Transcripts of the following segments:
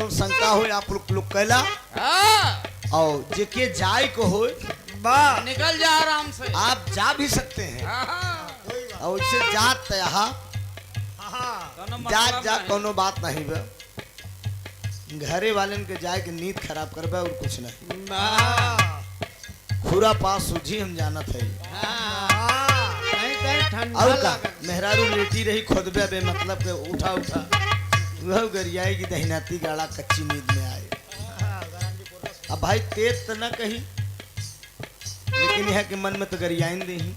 जौन शंका हो आप लोग कैला और जेके जाए को हो निकल जा आराम से। आप जा भी सकते हैं और इससे जात यहाँ जा कोनो बात नहीं बा। घरे वालन के जाए के नींद खराब करबे और कुछ नहीं। खुरा पास सूझी हम जानत है और का मेहरारू लेटी रही खोदबे बे मतलब के उठा उठा वह गरियाई की दहिनाती गाड़ा कच्ची नींद में आए। अब भाई तेज तो न कही लेकिन यह के मन में तो गरियाइन दे ही।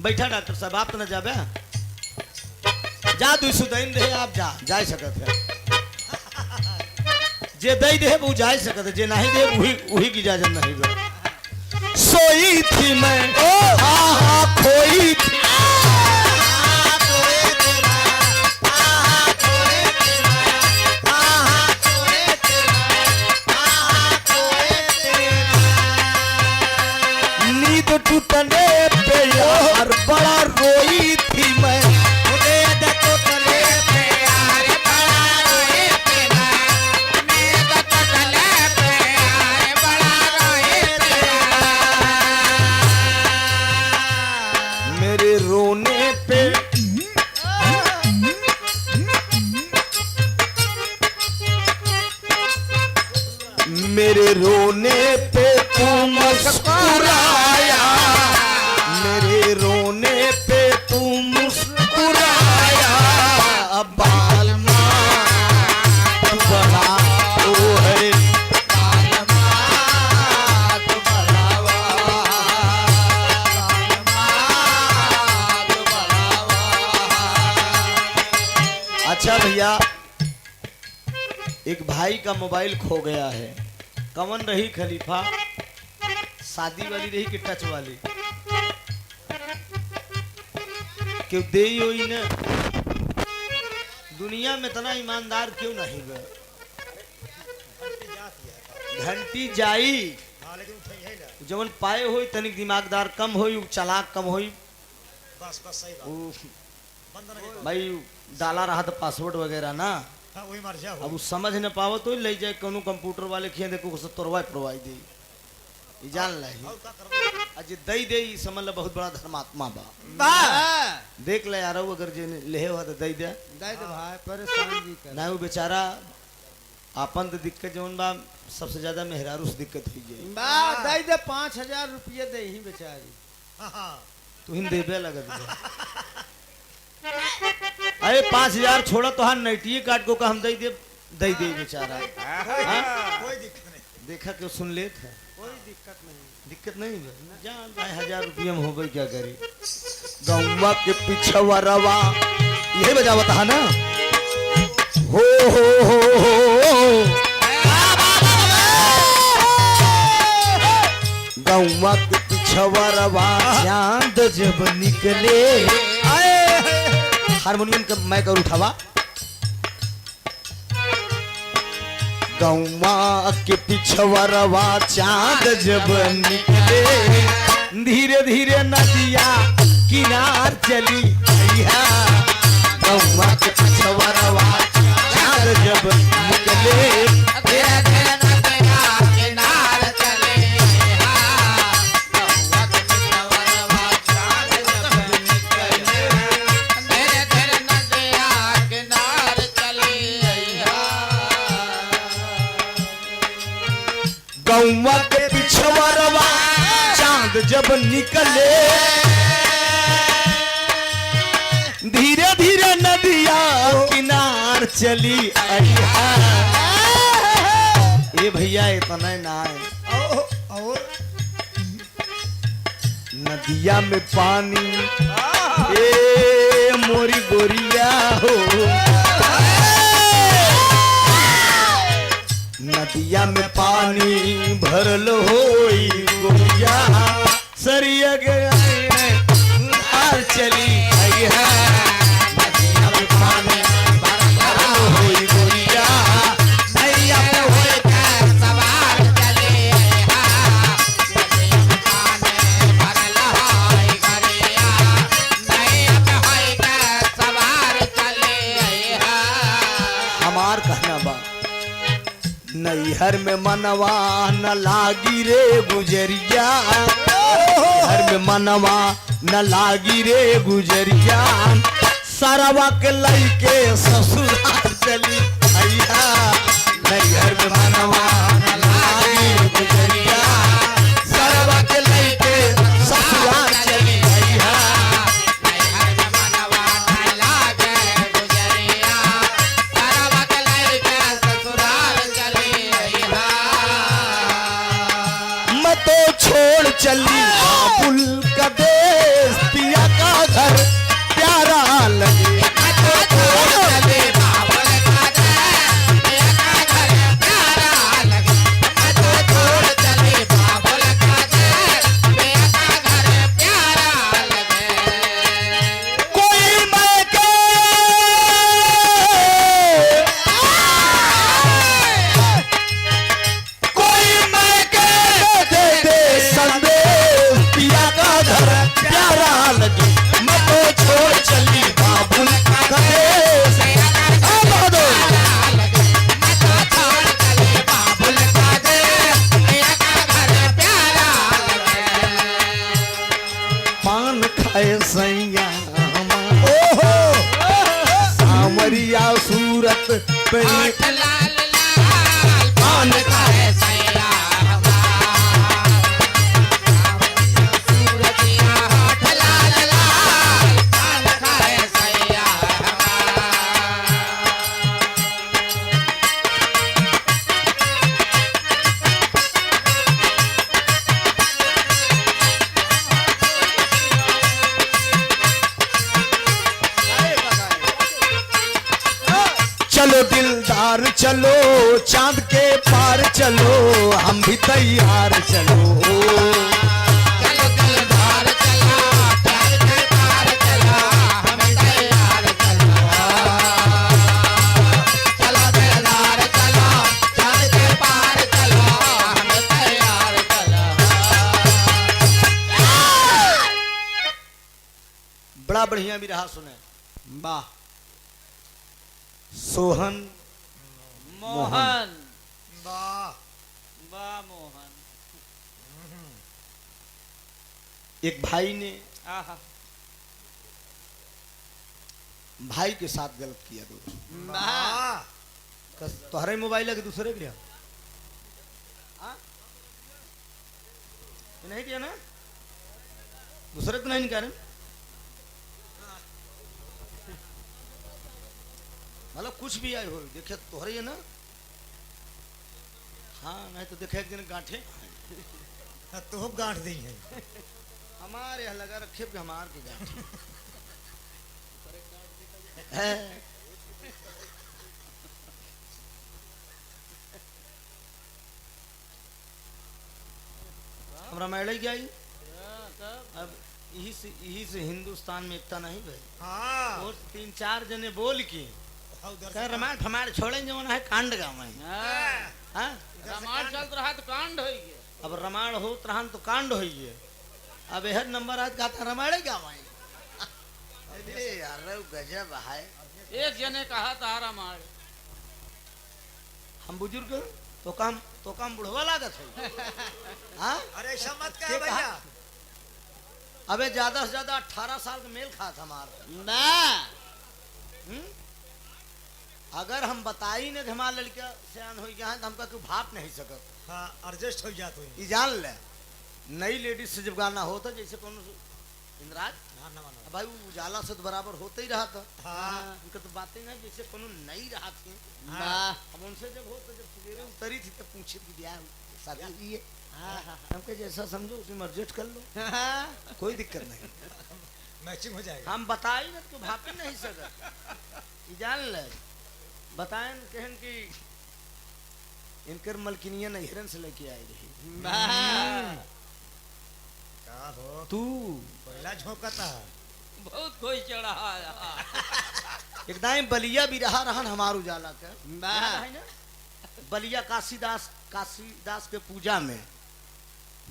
बैठा डॉक्टर साहब आप तो न जाबे जा दुसु दैन दे आप जा सकत है जे दई दे वो जा सकत है जे नहीं दे वही की इजाजत नहीं बे। सोई थी मैं आहा खोई थी नींद टूटने पे यार बड़ा रोई थी मैं। मेरे रोने पे मेरे रोने पे तू मुस्कुराया मेरे रोने पे तू मुस्कुराया। अब बाल माँ बड़ा ओ है अच्छा भैया एक भाई का मोबाइल खो गया है। कवन रही खलीफा शादी वाली रही कि टच वाली क्यों दे ही न दुनिया में इतना ईमानदार क्यों नहीं गए। घंटी जाई जवन पाए होई तनिक दिमागदार कम होई चालाक कम होई भाई डाला रहा था पासवर्ड वगैरह ना अब समझ न पावो तो ले जाए कोनो कंप्यूटर वाले खिया देखो तोरवा परवाई दे जान ली आज दई दे समझ ल बहुत बड़ा धर्मात्मा बा देख ले यार अगर जे ले हो तो दई दे भाई परेशान जी कर ना वो बेचारा आपन तो दिक्कत जौन बा सबसे ज्यादा मेहरारू से दिक्कत हुई जाए बा दई दे 5000 रुपया दे ही बेचारी तू हिन देबे लगत अरे 5000 छोड़ा तो हाँ नैटिए काट को का हम दई दे बेचारा। कोई दिक्कत नहीं देखा क्यों सुन ले था कोई दिक्कत नहीं जान भाई 1000 रुपया में हो गई क्या करे। गौवा के पिछवा रवा यही बजावत है ना हो गौवा के पिछवा रवा चांद जब निकले हारमोनियम का मैं कर उठावा। गौवा के पिछवरवा चांद जब निकले धीरे धीरे नदिया किनार चली गौवा के पिछवरवा चांद जब निकले गौवा के पिछवरवा चांद जब निकले धीरे धीरे नदिया किनार चली ये भैया इतना ना है और नदिया में पानी ए मोरी गोरिया हो नदिया में पानी भरल होई गोरिया सरिया गया चली नदिया में पानी भरल होई गोरिया नैया पे होए सवार चले नदिया में पानी भरल होई गोरिया नैया पे होए सवार चले हमार कहना बा नैहर में मनवा न लागी रे गुजरिया, नैहर में मनवा न लागी रे गुजरिया, सरवा के लइके ससुराल चली भैया, नैहर में मनवा न लागी गुजरिया, सरवा के लइके ससुराल चली भैया। छोड़ चली बाबुल का देश, पिया का घर प्यारा लगे, सामरिया सूरत पे लाल लाल पान खाए सैया, सूरतिया होठ लाल लाल पान खाए सैया। चलो दिलदार चलो, चांद के पार चलो, हम भी तैयार चलो, चलो दिलदार चलो, चांद के पार चलो, हम तैयार चलो, चलो दिलदार चलो, चांद के पार चलो, हम तैयार चलो। बड़ा बढ़िया भी रहा सुने। वाह सोहन मोहन वाह वाह मोहन। एक भाई ने आहा भाई के साथ गलत किया दोस्त, वाह तुम्हारा मोबाइल है कि दूसरे के लिया? नहीं किया ना, दूसरे को नहीं निकाले, मतलब कुछ भी आए हो देखे तोहरे है ना। हाँ नहीं तो देखे एक दिन गांठे तो गांठ दी है हमारे यहाँ लगा रखे हमार के गांठे है। हमरा मैडल क्या आई? अब यही से हिंदुस्तान में एकता नहीं भाई। हाँ और 3-4 जने बोल के कह रामायण फमायण छोड़ेंगे जो है कांड गाँव में। हाँ रामायण चल रहा तो कांड हो गया। अब रामायण होत रहा तो कांड हो गए। अब यह नंबर आज कहता रामायण गाँव में। अरे यार गजब है। एक जने कहा था रामायण, हम बुजुर्ग तो काम बुढ़वा लागत है। हाँ अरे ऐसा मत कह भैया। अबे ज्यादा से ज्यादा 18 साल का मेल खात हमारा ना। अगर हम बताई न कि हमारा लड़का सियान हो गया है तो हमका क्यों भाप नहीं सकत। हाँ एडजस्ट हो जात ई जान ले नई लेडीज से जब गाना होता जैसे कौन इंद्राज भाई उजाला से तो बराबर होते ही रहा था। हाँ। उनका तो बातें नहीं जैसे कौन नहीं रहा थी। हाँ। अब उनसे जब हो तो जब सवेरे उतरी थी तब पूछे कि ब्याह शादी हुई है। हमको जैसा समझो उसमें एडजस्ट कर लो। कोई दिक्कत नहीं, मैचिंग हो जाएगा। हम बताई ना तो भापे नहीं सकत। जान ले बताएं कहन कि इनकर मलकिनिया नहिरन से लेके आई रही। का हो तू पहला झोंकता बहुत कोई चढ़ा एकदम बलिया भी रहा रहन हमार उजाला का है ना। बलिया काशीदास के पूजा में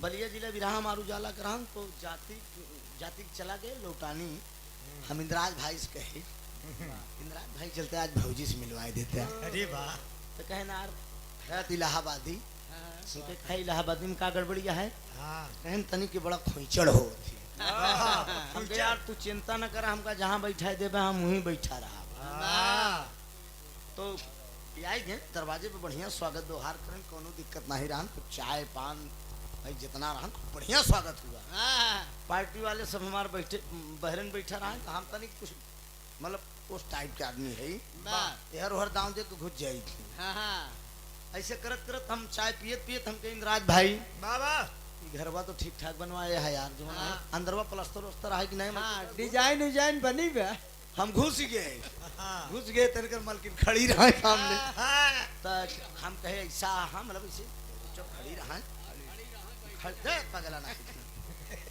बलिया जिला भी रहा हमार उजाला का रहन तो जाति चला गए लौटानी। हम इंद्राज भाई से कहे इंद्राज भाई चलते आज भौजी से मिलवाए देते हैं। अरे वाह। तो कहे ना इलाहाबादी उनके कहा इलाहाबादी में का गड़बड़िया है हाँ कहन तनी के बड़ा खोइचड़ हो थी हाँ हमके यार तू चिंता न कर हमका जहाँ बैठा देबे हम वहीं बैठा रहा हाँ तो आई गए दरवाजे पे बढ़िया स्वागत व्यवहार करें कोनो दिक्कत नहीं रहा तो चाय पान भाई जितना रहा बढ़िया स्वागत हुआ पार्टी वाले सब हमारे बैठे बहरन बैठा रहा तो हम तनिक कुछ मतलब उस टाइप के आदमी है यार हर दाव दे तो घुस जाई थी ऐसे करत करत हम चाय पियत पियत हम कहीं राज भाई बाबा घरवा तो ठीक ठाक बनवाए है यार जो है अंदरवा प्लास्टर उस्तर है कि नहीं डिजाइन डिजाइन बनी बे हम घुस गए हाँ तनकर मलकिन खड़ी रहे सामने हाँ तो हम कहे ऐसा हाँ मतलब ऐसे जो खड़ी रहा पगला ना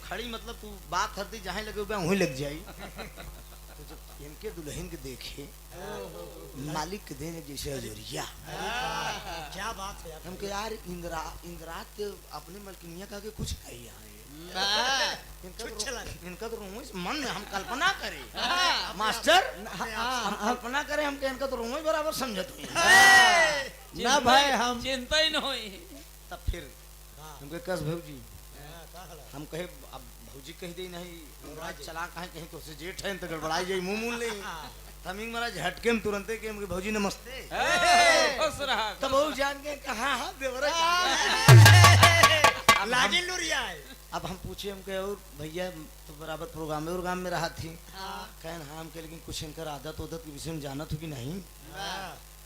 खड़ी मतलब तू बात हर दी जहाँ लगे हुए वहीं लग जाई तो जब इनके दुल्हन के देखे मालिक के देने जैसे हजूरिया क्या बात है यार हम के यार इंदिरा के अपने मलकिनिया का के कुछ है यहाँ इनका तो रोज मन में हम कल्पना करें मास्टर हम कल्पना करें हम इनका तो रोज बराबर समझत हुई ना भाई हम चिंता ही न होई तब फिर हमके कस भौजी हम कहे अब भौजी कह दे नहीं राज चला कहे कहीं तो से जेठ है तो गड़बड़ाई जाई मुंह मुंह ले तमिंग महाराज झटके में तुरंते के हमके भौजी नमस्ते खुश रहा तब भौजी जान के कहां हां देवरा लाजिल लुरिया है अब हम पूछे हमके और भैया तो बराबर प्रोग्राम में रहा थी कहन हाँ हमके लेकिन कुछ इनकर आदत उदत के विषय में जानत हो कि नहीं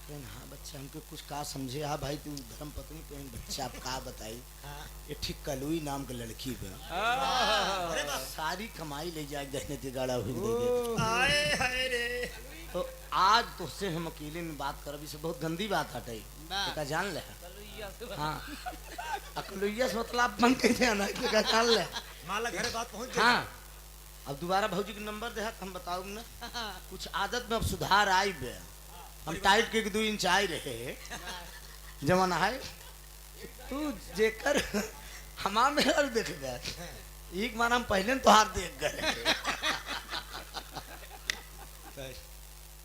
कहन हाँ बच्चा हमके कुछ का समझे हाँ भाई तू धर्म पत्नी कहन बच्चा आप का बताई ये ठीक कलुई नाम के लड़की पे सारी कमाई ले जाए दहने की गाड़ा हुई आए हाय रे तो आज तुझसे हम अकेले में बात कर अभी से बहुत गंदी बात हटाई का जान ले हाँ अकलुइया से मतलब बन के जाना का जान ले माला घरे बात पहुंच गई हाँ अब दोबारा भौजी के नंबर दे हम बताऊँ ना कुछ आदत में अब सुधार आई बे हम टाइट के 2 इंच आए रहे जमाना है तू जेकर हमार में हर देख गए एक बार हम पहले तो हार देख गए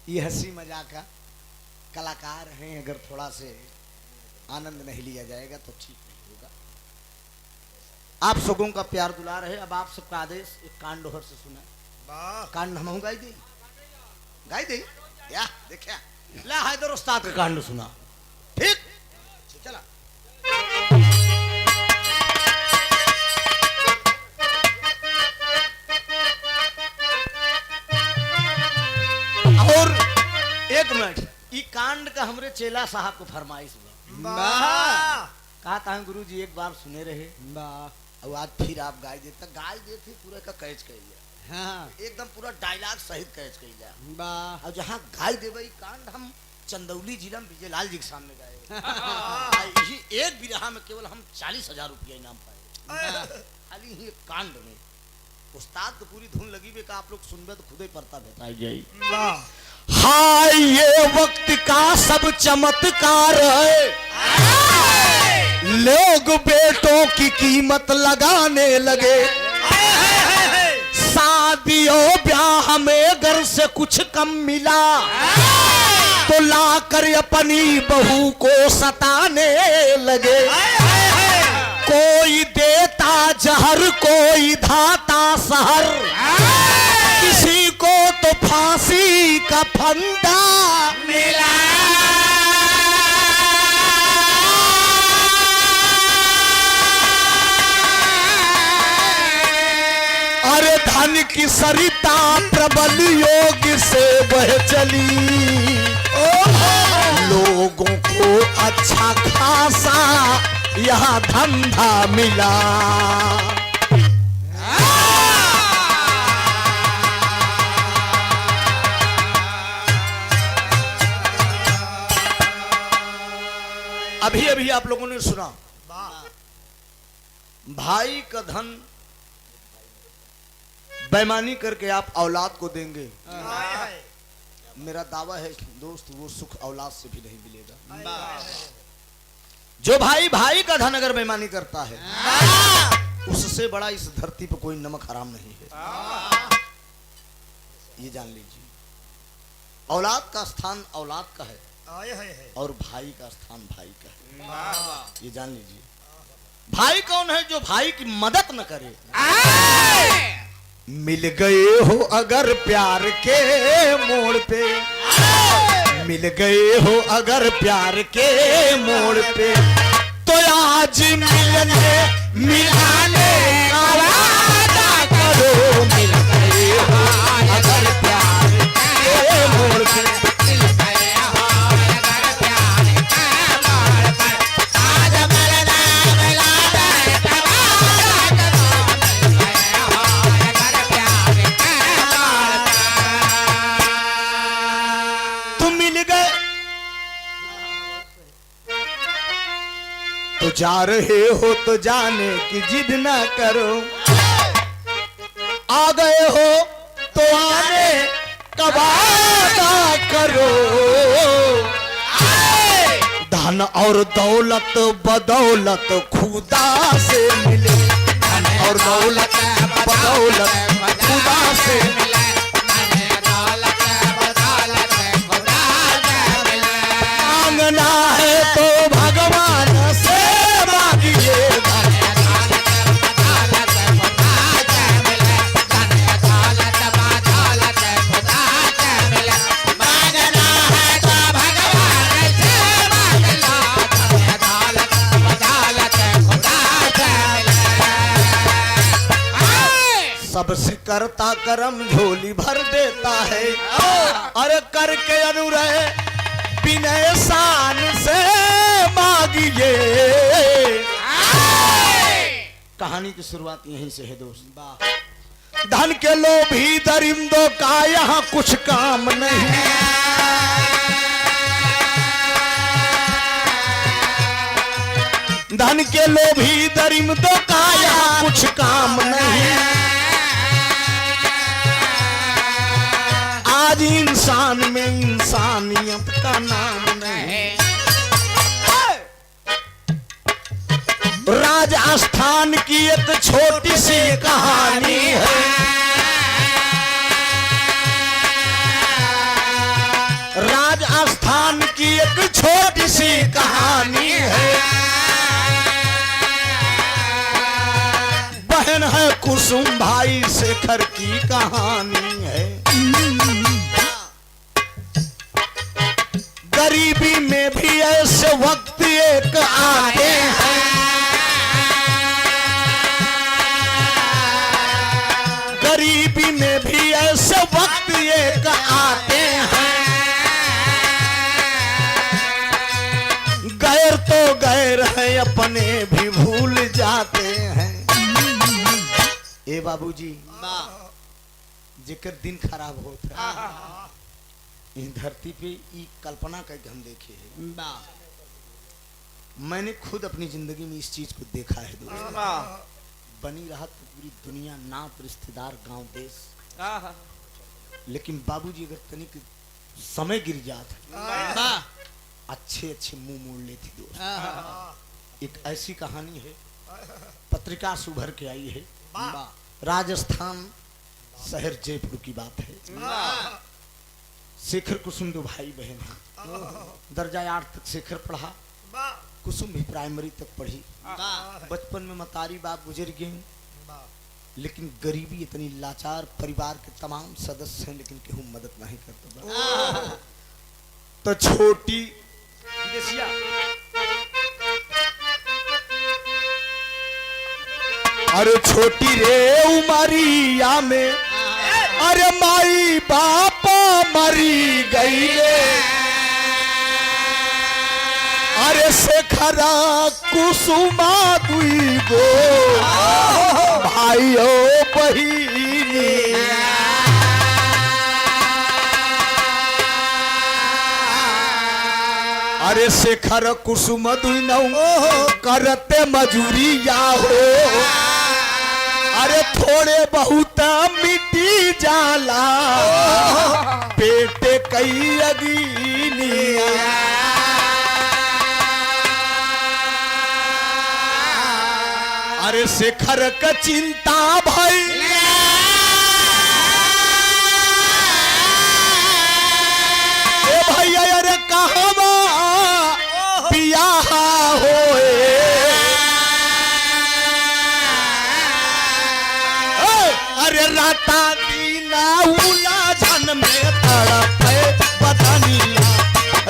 ये हंसी मजाक का कलाकार हैं अगर थोड़ा से आनंद नहीं लिया जाएगा तो ठीक नहीं होगा आप सबों का प्यार दुलार है अब आप सबका आदेश एक कांड दोहर से सुना वाह कांड हम गाई दे या देखिया ला हैदर उस्ताद का कांड सुना ठीक चला और एक मिनट ई कांड का हमरे चेला साहब को फरमाइश हुआ कहा था गुरु जी एक बार सुने रहे और आज फिर आप गाय देते पूरा का कैच कर लिया हाँ एकदम पूरा डायलॉग सहित कैच कर लिया वाह और जहाँ गाय देवे कांड हम चंदौली जिला में विजयलाल जी के सामने गाए यही एक बिरहा में केवल हम 40,000 रुपया इनाम पाए खाली ही एक कांड में उस्ताद तो पूरी धुन लगी हुई का आप लोग सुनबे तो खुद ही पड़ता बताई जाए वाह हाय ये वक्त का सब चमत्कार है लोग बेटों की कीमत लगाने लगे शादियों ब्याह में घर से कुछ कम मिला तो लाकर अपनी बहू को सताने लगे कोई देता जहर कोई धाता सहर किसी को तो फांसी का फंदा मिला अरे धन की सरिता प्रबल योग से बह चली लोगों को अच्छा खासा यहाँ धंधा मिला अभी अभी आप लोगों ने सुना भाई का धन बेईमानी करके आप औलाद को देंगे मेरा दावा है दोस्त वो सुख औलाद से भी नहीं मिलेगा जो भाई भाई का धन अगर बेईमानी करता है उससे बड़ा इस धरती पर कोई नमक हराम नहीं है ये जान लीजिए औलाद का स्थान औलाद का है आए हाय हाय और भाई का स्थान भाई का है, ये जान लीजिए। भाई कौन है जो भाई की मदद न करे। मिल गए हो अगर प्यार के मोड़ पे, मिल गए हो अगर प्यार के मोड़ पे, तो आज मिलने मिलाने का वादा करो। मिल गए हो अगर प्यार के मोड़ पे, तो जा रहे हो तो जाने की जिद ना करो, आ गए हो तो आने का वादा करो। धन और दौलत बदौलत खुदा से मिले, धन और दौलत बदौलत खुदा से मिले। मांगना है तो भगवान से मांगिए, सबसे करता करम झोली भर देता है, अरे करके अनुरय विनय शान से मांगिए। कहानी की शुरुआत यहीं से है दोस्त। धन के लोभी दरिंदों का यहाँ कुछ काम नहीं, धन के लोभी दरिंदों का यहाँ कुछ काम नहीं। आज इंसान में इंसानियत का नाम नहीं। राजस्थान की एक छोटी सी कहानी है, राजस्थान की एक छोटी सी कहानी है। बहन है कुसुम, भाई शेखर की कहानी है। गरीबी में भी ऐसे वक्त एक आते हैं, गरीबी में भी ऐसे वक्त एक आते हैं। गैर तो गैर है, अपने भी भूल जाते हैं। ए बाबूजी, जेकर दिन खराब होता है इस धरती पे ई कल्पना करके हम देखे है। मैंने खुद अपनी जिंदगी में इस चीज को देखा है दोस्तों। बनी रहा तो पूरी दुनिया, नात रिश्तेदार, गांव देश, लेकिन बाबूजी अगर तनिक समय गिर जाता अच्छे अच्छे मुंह मोड़ लेती दोस्त। एक ऐसी कहानी है, पत्रिका से उभर के आई है, राजस्थान शहर जयपुर की बात है। शेखर कुसुम दो भाई बहन हैं। दर्जा 8 तक शेखर पढ़ा, कुसुम भी प्राइमरी तक पढ़ी। बचपन में मतारी बाप गुजर गए, लेकिन गरीबी इतनी लाचार, परिवार के तमाम सदस्य हैं लेकिन केहू मदद नहीं करता। तो छोटी अरे छोटी रे उमरिया में, अरे माई बाप मरी गई रे, अरे शेखरा कुसुमा दुई गो भाइयों बहिनी। अरे शेखर कुसुम दुई नौ करते मजूरी या हो, अरे थोड़े बहुत मिट्टी जाला पेटे कई अगीनिया। अरे शेखर का चिंता भाई, ए भैया अरे कहाँ राता दीना उलझन में तड़पे बदनिया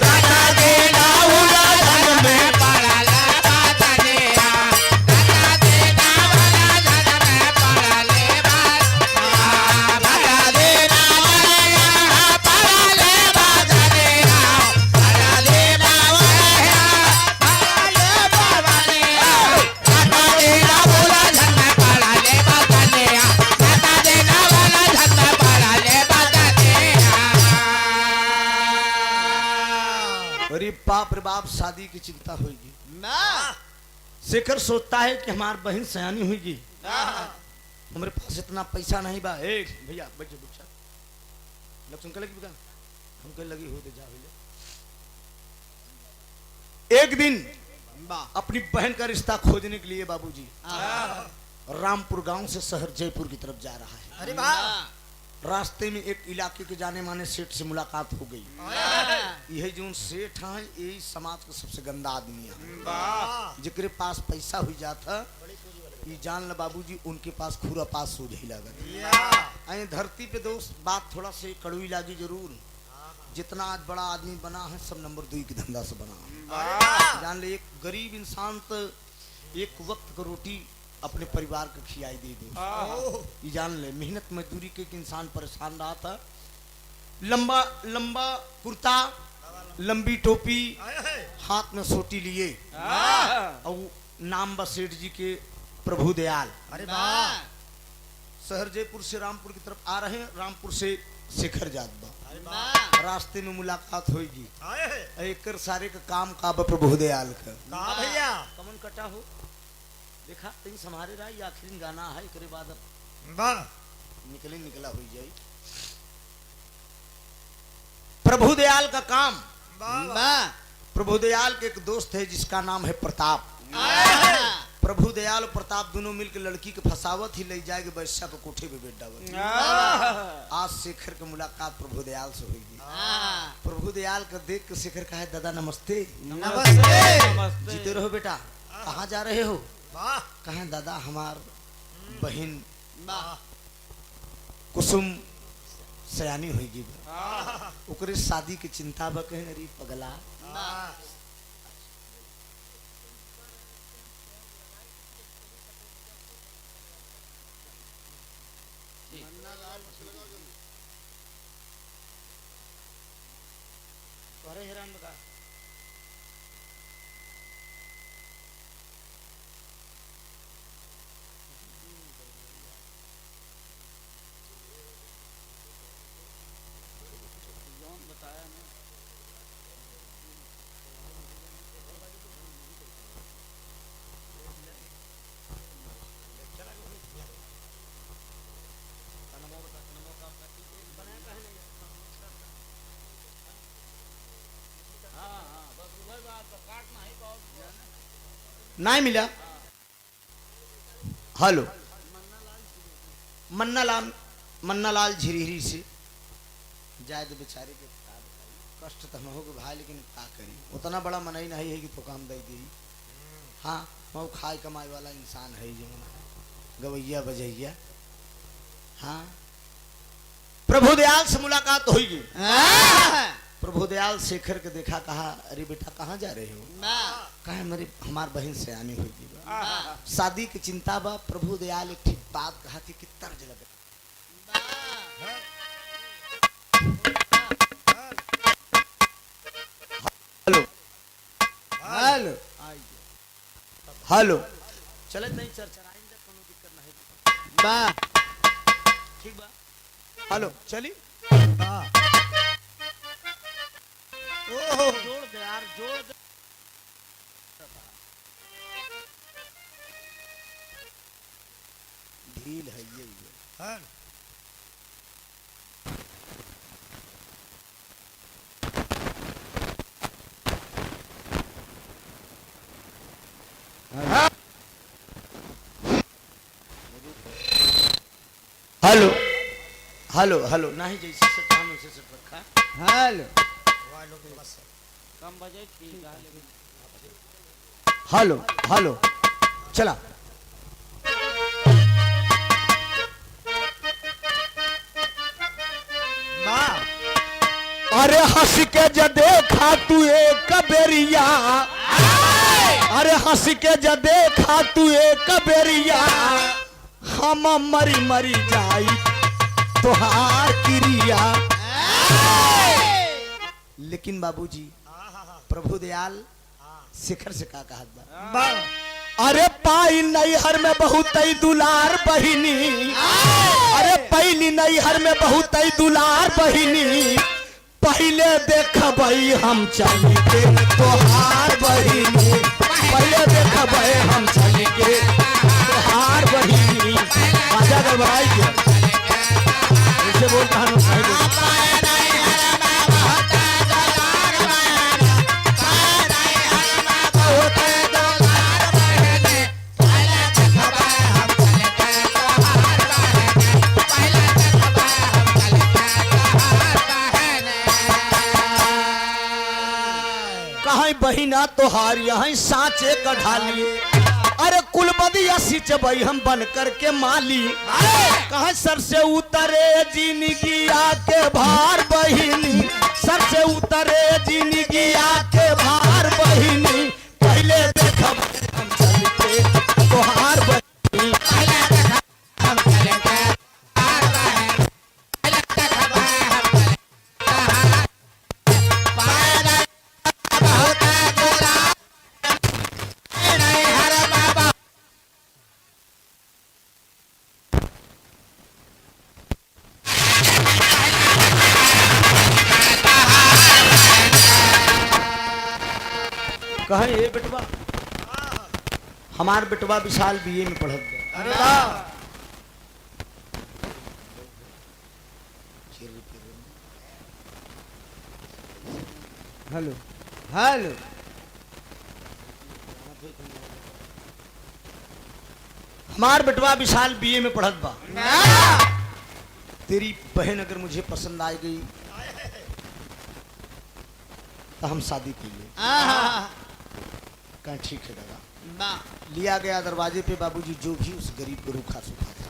राता दीना उलझन में पड़ल बदनिया राता दीना उलझन में पड़ल बदनिया दीना पड़ल बदनिया दीना अरे बाप रे बाप, शादी की चिंता होगी। शेखर सोचता है कि हमारी बहन सयानी हुई, हमारे पास इतना पैसा नहीं बा। एक भैया बच्चे बुच्चा लक्ष्मण कल की हम कल लगी होते जा भैया। एक दिन अपनी बहन का रिश्ता खोजने के लिए बाबूजी रामपुर गांव से शहर जयपुर की तरफ जा रहा है। अरे वाह, रास्ते में एक इलाके के जाने माने सेठ से मुलाकात हो गई। यही जो सेठ हैं यही समाज का सबसे गंदा आदमी है, जिकरे पास पैसा हुई जाता ये जान ल बाबूजी उनके पास खुरा पास सूझ ही लागत। अरे धरती पे दोस्त बात थोड़ा से कड़वी लागी जरूर, जितना आज बड़ा आदमी बना है सब नंबर 2 की धंधा से बना है। जान ले एक गरीब इंसान तो एक वक्त का रोटी अपने परिवार को खिलाई दे दो। ये जान ले मेहनत मजदूरी के एक इंसान परेशान रहा था। लंबा लंबा कुर्ता, लंबी टोपी, हाथ में सोटी लिए और नाम बा सेठ जी के प्रभु दयाल। अरे वाह, शहर जयपुर से रामपुर की तरफ आ रहे हैं। रामपुर से शेखर जात बा। रास्ते में मुलाकात होगी। एक सारे का काम का बा प्रभु दयाल का। कहा भैया कमन कटा हो देखा तीन समारे रहा ये आखिरी गाना है। एक बाद वाह, निकला हुई जाए। प्रभु दयाल का काम। प्रभु दयाल के एक दोस्त है जिसका नाम है प्रताप। प्रभु दयाल और प्रताप दोनों मिलकर लड़की के फसावत ही ले जाएगा बैश्या को कोठे पे बैठ डावत। आज शेखर की मुलाकात प्रभु दयाल से हुई। प्रभु दयाल का देख के शेखर कहा है दादा नमस्ते। नमस्ते। जीते रहो बेटा। कहाँ जा रहे हो? वाह, कहा दादा हमार बहन कुसुम सयानी होगी, ओकरे शादी की चिंता बा। कहे अरे पगला अरे हैरान बगा बताया ना। नहीं मिला। हेलो मन्ना लाल झिरहिरी से जाए तो बेचारे के कष्ट तो हो गए भाई, लेकिन क्या करी उतना बड़ा मनाई नहीं है कि तो काम दे दी। हाँ वो खाए कमाई वाला इंसान है जो गवैया बजैया। हाँ प्रभु दयाल से मुलाकात होगी। प्रभु दयाल शेखर के देखा, कहा अरे बेटा कहाँ जा रहे हो? कहा मेरी हमार बहन से आनी होगी, शादी की चिंता बा। प्रभु दयाल एक ठीक बात कहा थी कि तर्ज लगे। हेलो हेलो हेलो चले नहीं चर्चा आइंदा कोनो दिक्कत नहीं बा। ठीक बा हेलो चली। जोड़ दे यार जोड़ दे। ढील है ये हेलो हेलो हेलो नहीं जैसे से काम वैसे से रखा। हेलो कम बजे ठीक है लेकिन हेलो हेलो चला अरे हंस के ज देखा तू एक बेरिया, अरे हंस के ज देखा तू एक बेरिया, हम मरी मरी जाई तोहार क्रिया। लेकिन बाबूजी प्रभु दयाल शिखर से का कहत बा, वाह अरे पाई नैहर में बहुत दुलार बहिनी, अरे पहली नैहर में बहुत दुलार बहिनी, पहले देखबई हम चली के तोहार बहिनी, पहले देखबई हम चली के तोहार बहिनी। राजा गड़बड़ाई के ऐसे बोल बहिना तोहार यहाँ साँचे कढ़ाली, अरे कुलबदी सिच बई हम बन करके माली, कहा सर से उतरे जिंदगी आके भार बहिनी, सर से उतरे जिंदगी आके भार बहिनी, पहले देखब हम चल के तोहार बहिनी। कहे ए बेटवा, हमार बेटवा विशाल बीए में पढ़त बा। अरे वाह हेलो हेलो हमार बेटवा विशाल बीए में पढ़त बा। तेरी बहन अगर मुझे पसंद आ गई तो हम शादी के लिए कहा ठीक है दादा। लिया गया दरवाजे पे, बाबूजी जो भी उस गरीब को रूखा सूखा था,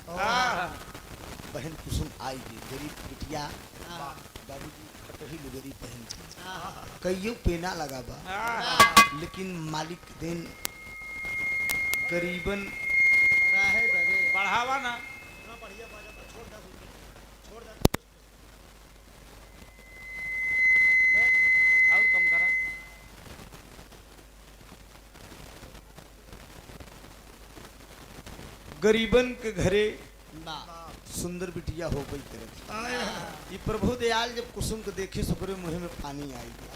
बहन कुसुम आई गई, गरीब बिटिया, बाबूजी खटही लुगरी पहन कईयों पेना लगा बा, लेकिन मालिक दिन गरीबन बढ़ावा ना और कम करा। गरीबन के घरे सुंदर बिटिया हो गई तरह। ये प्रभु दयाल जब कुसुम को देखे सुकरे मुँह में पानी आई गया,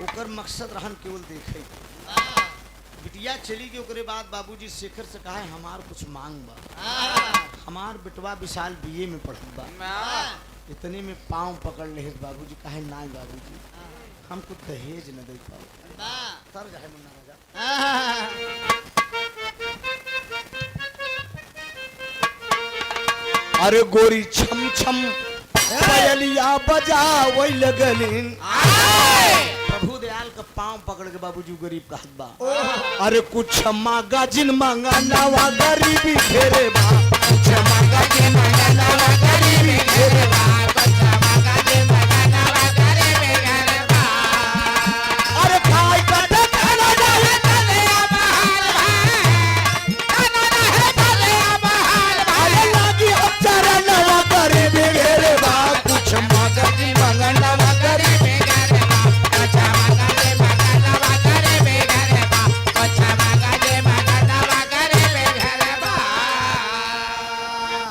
ओकर मकसद रहन केवल देखे। बिटिया चली गई, ओकरे बाद बाबूजी शेखर से कहा हमार कुछ मांग बा, हमार बेटवा विशाल बीए में पढ़त बा। इतने में पाँव पकड़ ले बाबूजी, कहे ना बाबूजी हमको दहेज न दे पाओ, तर जाए मुन्ना राजा। अरे गोरी छम छम पयलिया बजा वही लगलिन, प्रभु दयाल का पाँव पकड़ के बाबूजी गरीब कहत बा, अरे कुछ मांगा जिन मांगा नवा गरीबी घेरे बा, कुछ मांगा जिन मांगा नवा गरीबी घेरे बा, अरे खाई का खाना जाए अरे लागी हजारा नवा गरीबी घेरे बा, कुछ मांगा जिन मांगा नवा गरीबी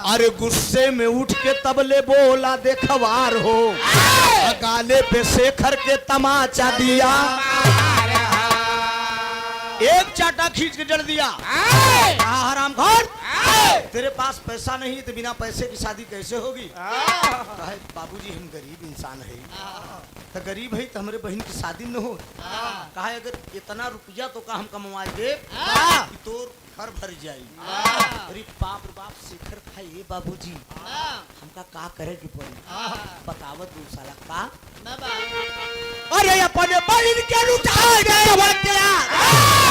अरे गुस्से में उठ के तबले बोला देखवार हो, गाले पे शेखर के तमाचा दिया, एक चाटा खींच के जड़ दिया। हराम खोर, तेरे पास पैसा नहीं तो बिना पैसे की शादी कैसे होगी? कहे बाबूजी हम गरीब इंसान है, तो गरीब है तो हमारे बहन की शादी न हो। कहा अगर इतना रुपया तो का हम कमाएंगे कि तोर घर भर जाई। अरे बाप रे बाप शेखर खाए ये बाबूजी हमका का करे की पड़ी, बतावत तू साला का। अरे अपने बहन के लुटाए गए बच्चा,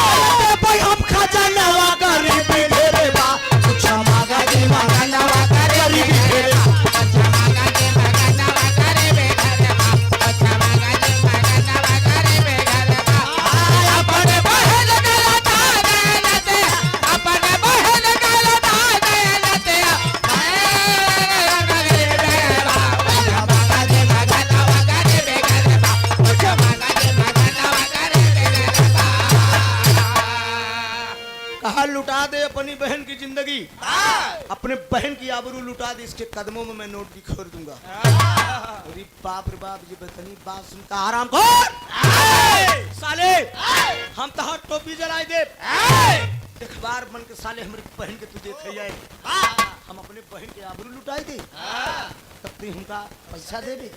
अरे भाई हम खजाना गरीब घेरे बा, कुछ मांगा जी मांगा नवा गरीब घेरे बा, कहा लुटा दे अपनी बहन की जिंदगी, अपने बहन की आबरू लुटा दे, इसके कदमों में मैं नोट भी खोल दूंगा। अरे बाप रे बाप, ये बतनी बात सुनता आराम कर साले, हम तो हाथ टोपी जलाए दे अखबार बन के साले हमारी बहन के तू देखे जाए, हम अपने बहन के आबरू लुटाए दे, तब तू हमका पैसा दे दे।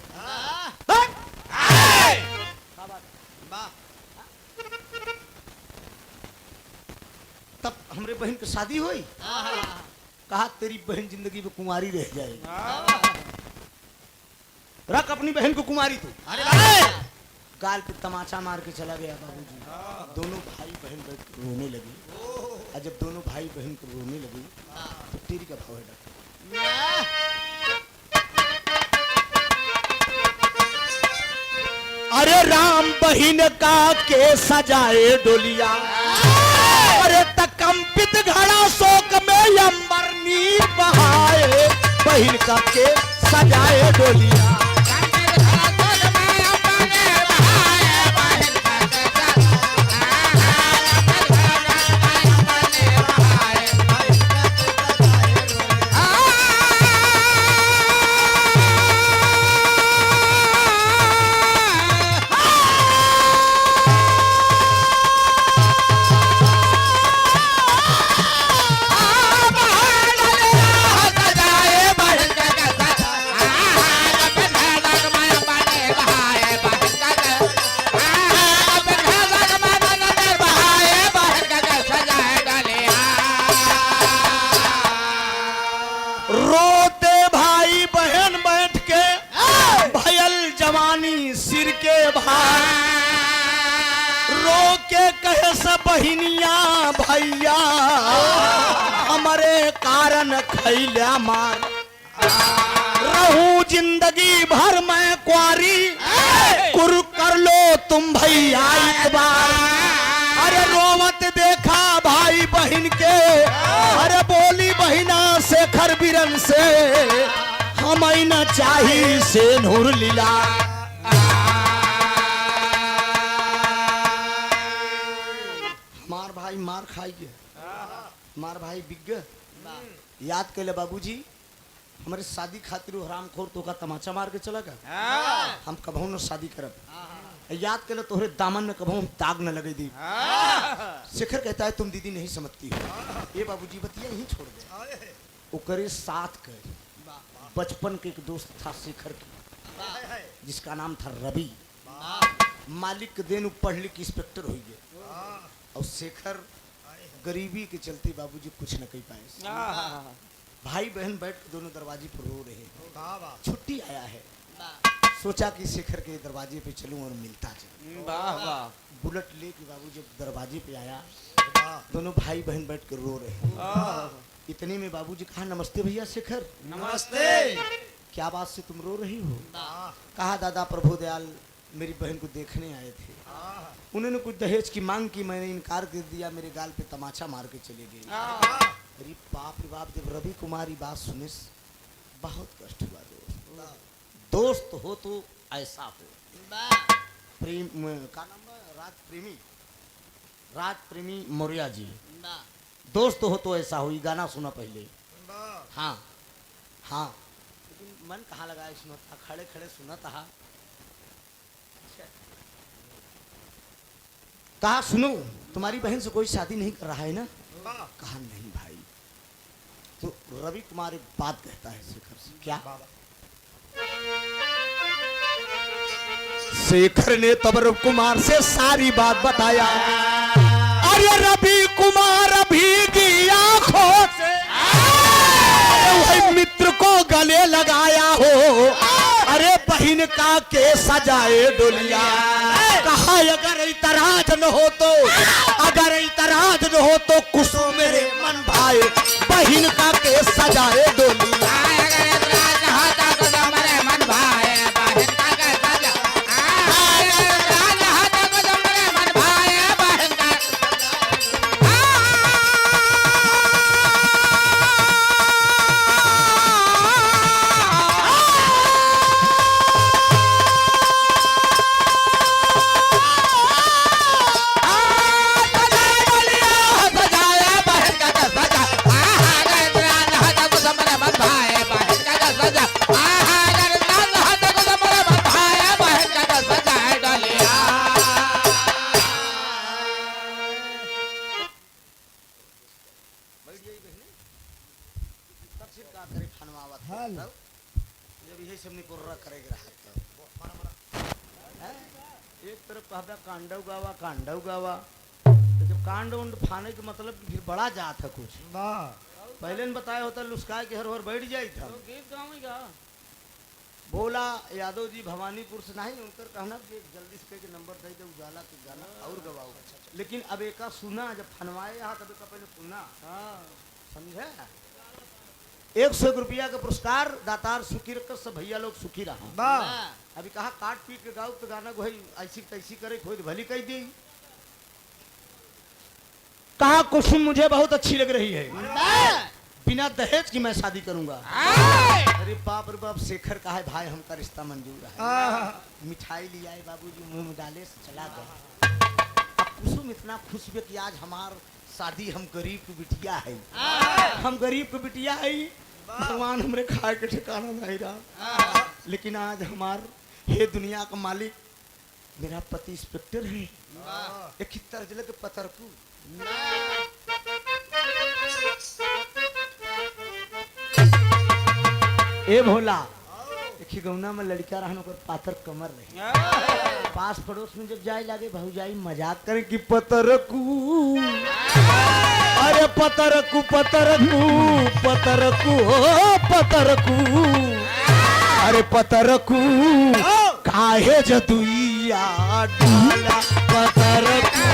तब हमरे बहन की शादी हुई, कहा तेरी बहन जिंदगी में कुंवारी रह जाएगी, रख अपनी बहन को कुंवारी तू। गाल पे तमाचा मार के चला गया बाबूजी। दोनों भाई बहन बैठ के रोने लगे, और जब दोनों भाई बहन को रोने लगे तो तेरी का भाव है डॉक्टर। अरे राम बहिन का के सजाए डोलिया, अरे तकंपित घड़ा शोक में अंबर नीर बहाए, बहिन का के सजाए डोलिया। बहिनिया भैया हमारे कारण खैल्या मार, रहूं जिंदगी भर मैं कुंवारी, कुर कर लो तुम भैया एक बार। अरे रोवत देखा भाई बहन के, अरे बोली बहिना शेखर बिरन से, हमें न चाहिए से नूर लीला। मार खाई मार भाई बिग याद के ले बाबूजी, हमारे शादी खातिर हरामखोर तो का तमाचा मार के चला गया, हम कभू न शादी करब, याद के ले तोहरे दामन में कभू दाग न लगे दी। शेखर कहता है तुम दीदी नहीं समझती हो, ये बाबूजी बतिया यहीं छोड़ दे। ओकरे साथ कर बचपन के एक दोस्त था शेखर की, जिसका नाम था रवि, मालिक के दिन पढ़ लिख इंस्पेक्टर हो गए, और शेखर गरीबी के चलते बाबूजी कुछ न कह पाए। भाई बहन बैठ के दोनों दरवाजे पर रो रहे हैं, छुट्टी आया है, सोचा कि शेखर के दरवाजे पे चलूं और मिलता चलूं। बुलेट लेके बाबू जब दरवाजे पे आया, दोनों भाई बहन बैठ कर रो रहे हैं। इतने में बाबूजी कहा नमस्ते भैया शेखर। नमस्ते। क्या बात से तुम रो रही हो? कहा दादा प्रभु दयाल मेरी बहन को देखने आए थे, उन्होंने कुछ दहेज की मांग की, मैंने इनकार कर दिया, मेरे गाल पे तमाचा मार के चले गए। अरे बाप रे बाप, जब रवि कुमारी बात सुने बहुत कष्ट हुआ। दोस्त हो तो ऐसा हो। प्रेम का नाम राज प्रेमी मौर्य जी, दोस्त हो तो ऐसा हो। गाना सुना पहले। हाँ हाँ, लेकिन मन कहाँ लगा सुना था, खड़े खड़े सुना था। कहा सुनो तुम्हारी बहन से कोई शादी नहीं कर रहा है ना? कहा नहीं भाई। तो रवि कुमार एक बात कहता है शेखर से। क्या? शेखर ने तब रवि कुमार से सारी बात बताया। अरे रवि कुमार भीगी आंखों से वही मित्र को गले लगाया हो। अरे बहन का के सजाए डोलिया। कहा अगर इतराज न हो तो, अगर इतराज न हो तो कुसुम मेरे मन भाई, बहन का के सजाए डोलिया। का करे फनवावत हाँ। तब जब यही सब निकोर्रा करेगा हैं? एक तरफ कहबा कांडव गावा तो जब कांड उंड फाने के मतलब कि फिर बड़ा जात है कुछ वाह पहले ने बताया होता लुस्काए के हर हर बैठ जाई था तो गीत गावेगा बोला यादव जी भवानीपुर से नहीं उनकर कहना कि जल्दी से के नंबर दे दे उजाला के गाना और गवाओ लेकिन अब एका सुना जब फनवाए यहाँ तब का पहले सुना हाँ समझे 100 रुपया का पुरस्कार दातार सुखी रख सब भैया लोग सुखी रहा वाह अभी कहा काट पीट के गाओ तो गाना को ऐसी तैसी करे खोद भली कह दी कहा कुसुम मुझे बहुत अच्छी लग रही है बिना दहेज की मैं शादी करूंगा अरे बाप रे बाप शेखर का है भाई हमका रिश्ता मंजूर है मिठाई ले आए बाबूजी मुंह में डाले से चला गया अब कुसुम इतना खुश हुए कि आज हमार शादी हम गरीब की बिटिया है हम गरीब की बिटिया है भगवान हमरे खाए के ठिकाना नहीं रहा लेकिन आज हमार हे दुनिया का मालिक मेरा पति इंस्पेक्टर है एक ही तर्ज लगे पतरकू ए भोला एक ही गौना में लड़का रहन ओकर पातर कमर रहे पास पड़ोस में जब जाए लागे भौजाई मजाक करे कि पतरकू अरे पतरकू पतरकू पतरकू हो पतरकू अरे पतरकू काहे जदुइया डाला पतरकू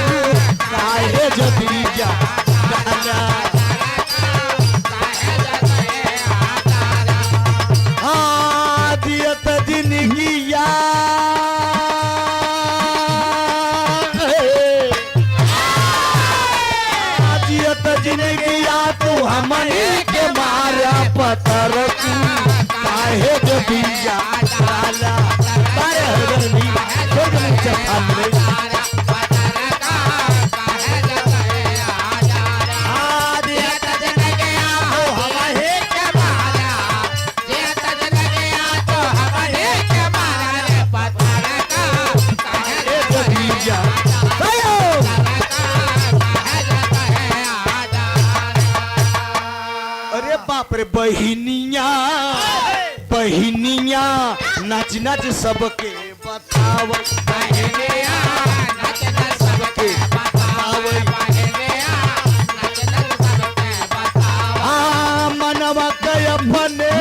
काहे जदुइया डाला दियत जिंदगिया दियत जिंदगिया तू हमने के मारा पत्थर तू काहे जो बिया डाला बारे हर नी छोड़ दे चखाने बाप रे बहिनिया बहिनिया नाच नाच सबके बताव बहिनिया नाच नाच सबके बताव हाँ मनवा के अपने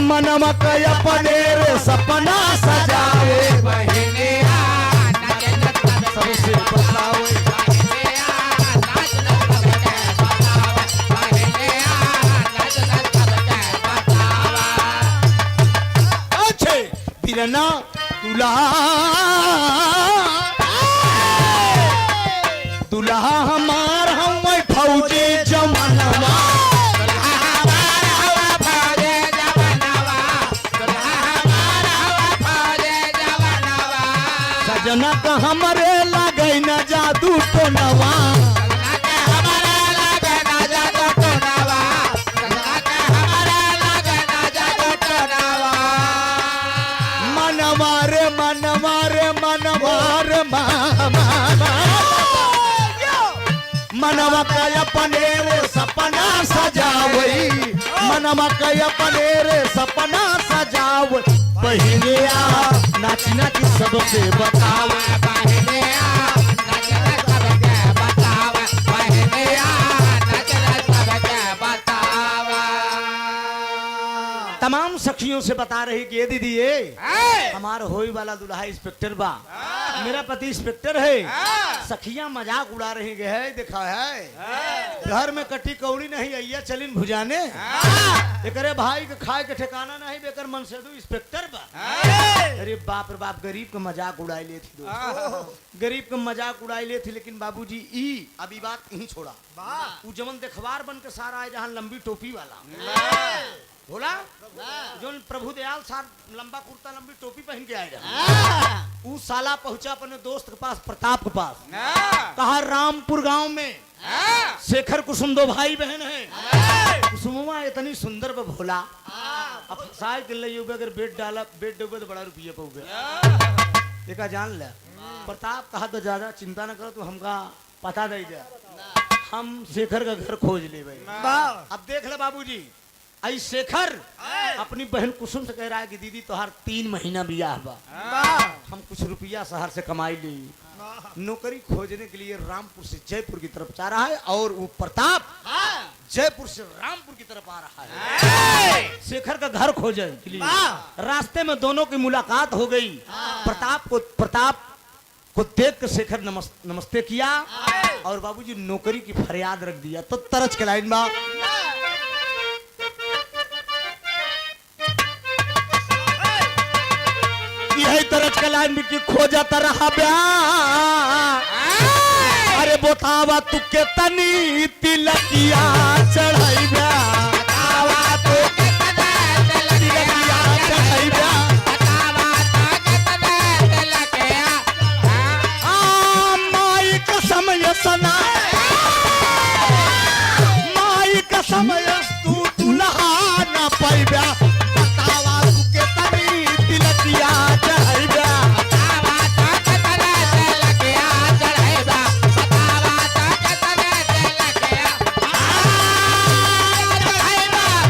मनवा के अपने रे सपना सजावे बहिनिया सबसे बताओ अच्छे बिरना दुल्हा दुल्हा हमार हम फौजी जमानवा सजना का हमारे लगे न जादू तो नवा मनवा रे मनवा रे मनवा रे मनवा का अपने रे सपना सजावई मनवा का अपने रे सपना सजाव बहिनिया नाच नाच सबके बताव तमाम सखियों से बता रही कि ये दीदी ये हमारा होई वाला दुल्हा इंस्पेक्टर बा मेरा पति इंस्पेक्टर है सखियां मजाक उड़ा रही है देखा है घर में कटी कौड़ी नहीं अय्या चलिन भुजाने एकरे भाई के खाए के ठिकाना नहीं बेकर मन से इंस्पेक्टर बा अरे बाप रे बाप गरीब के मजाक उड़ाई ले थी गरीब के मजाक उड़ाई ले थी लेकिन बाबूजी ई अभी बात यहीं छोड़ा वो जमन देखवार बन के सारा है जहाँ लंबी टोपी वाला बोला जो प्रभु दयाल सार लंबा कुर्ता लंबी टोपी पहन के आएगा वो साला पहुंचा अपने दोस्त के पास प्रताप के पास कहा रामपुर गांव में शेखर कुसुम दो भाई बहन है कुसुमा इतनी सुंदर भोला अब साय के लिए अगर बेड डाला बेड डूबे तो बड़ा रुपये पाओगे देखा जान ले प्रताप कहा तो ज्यादा चिंता न करो तो हमका पता नहीं जा हम शेखर का घर खोज ले भाई। वाह अब देख ले बाबूजी, आई शेखर अपनी बहन कुसुम से कह रहा है कि दीदी तोहार 3 महीना बियाह बा, वाह हम कुछ रुपया शहर से कमाई ली, नौकरी खोजने के लिए रामपुर से जयपुर की तरफ जा रहा है और वो प्रताप जयपुर से रामपुर की तरफ आ रहा है शेखर का घर खोजने के लिए। रास्ते में दोनों की मुलाकात हो गई। प्रताप को देख कर शेखर नमस्ते किया और बाबूजी नौकरी की फरियाद रख दिया। तो तरज के लाइन बा, यही तरज के लाइन में कि खोजत रहा ब्याह, अरे बतावा तू के तनी तिलकिया चढ़ाई ब्याह, बतावा तू के तनी तिलकिया चढ़ाई ब्याह, बतावा तू के तनी तिलकिया माई का समय सना, माई का समय तू दुल्हा न पाई ब्याह, बतावा तू के तनी तिलकिया चढ़ाई ब्याह, बतावा तू के तनी तिलकिया चढ़ाई ब्याह, बतावा तू के तनी तिलकिया चढ़ाई ब्याह,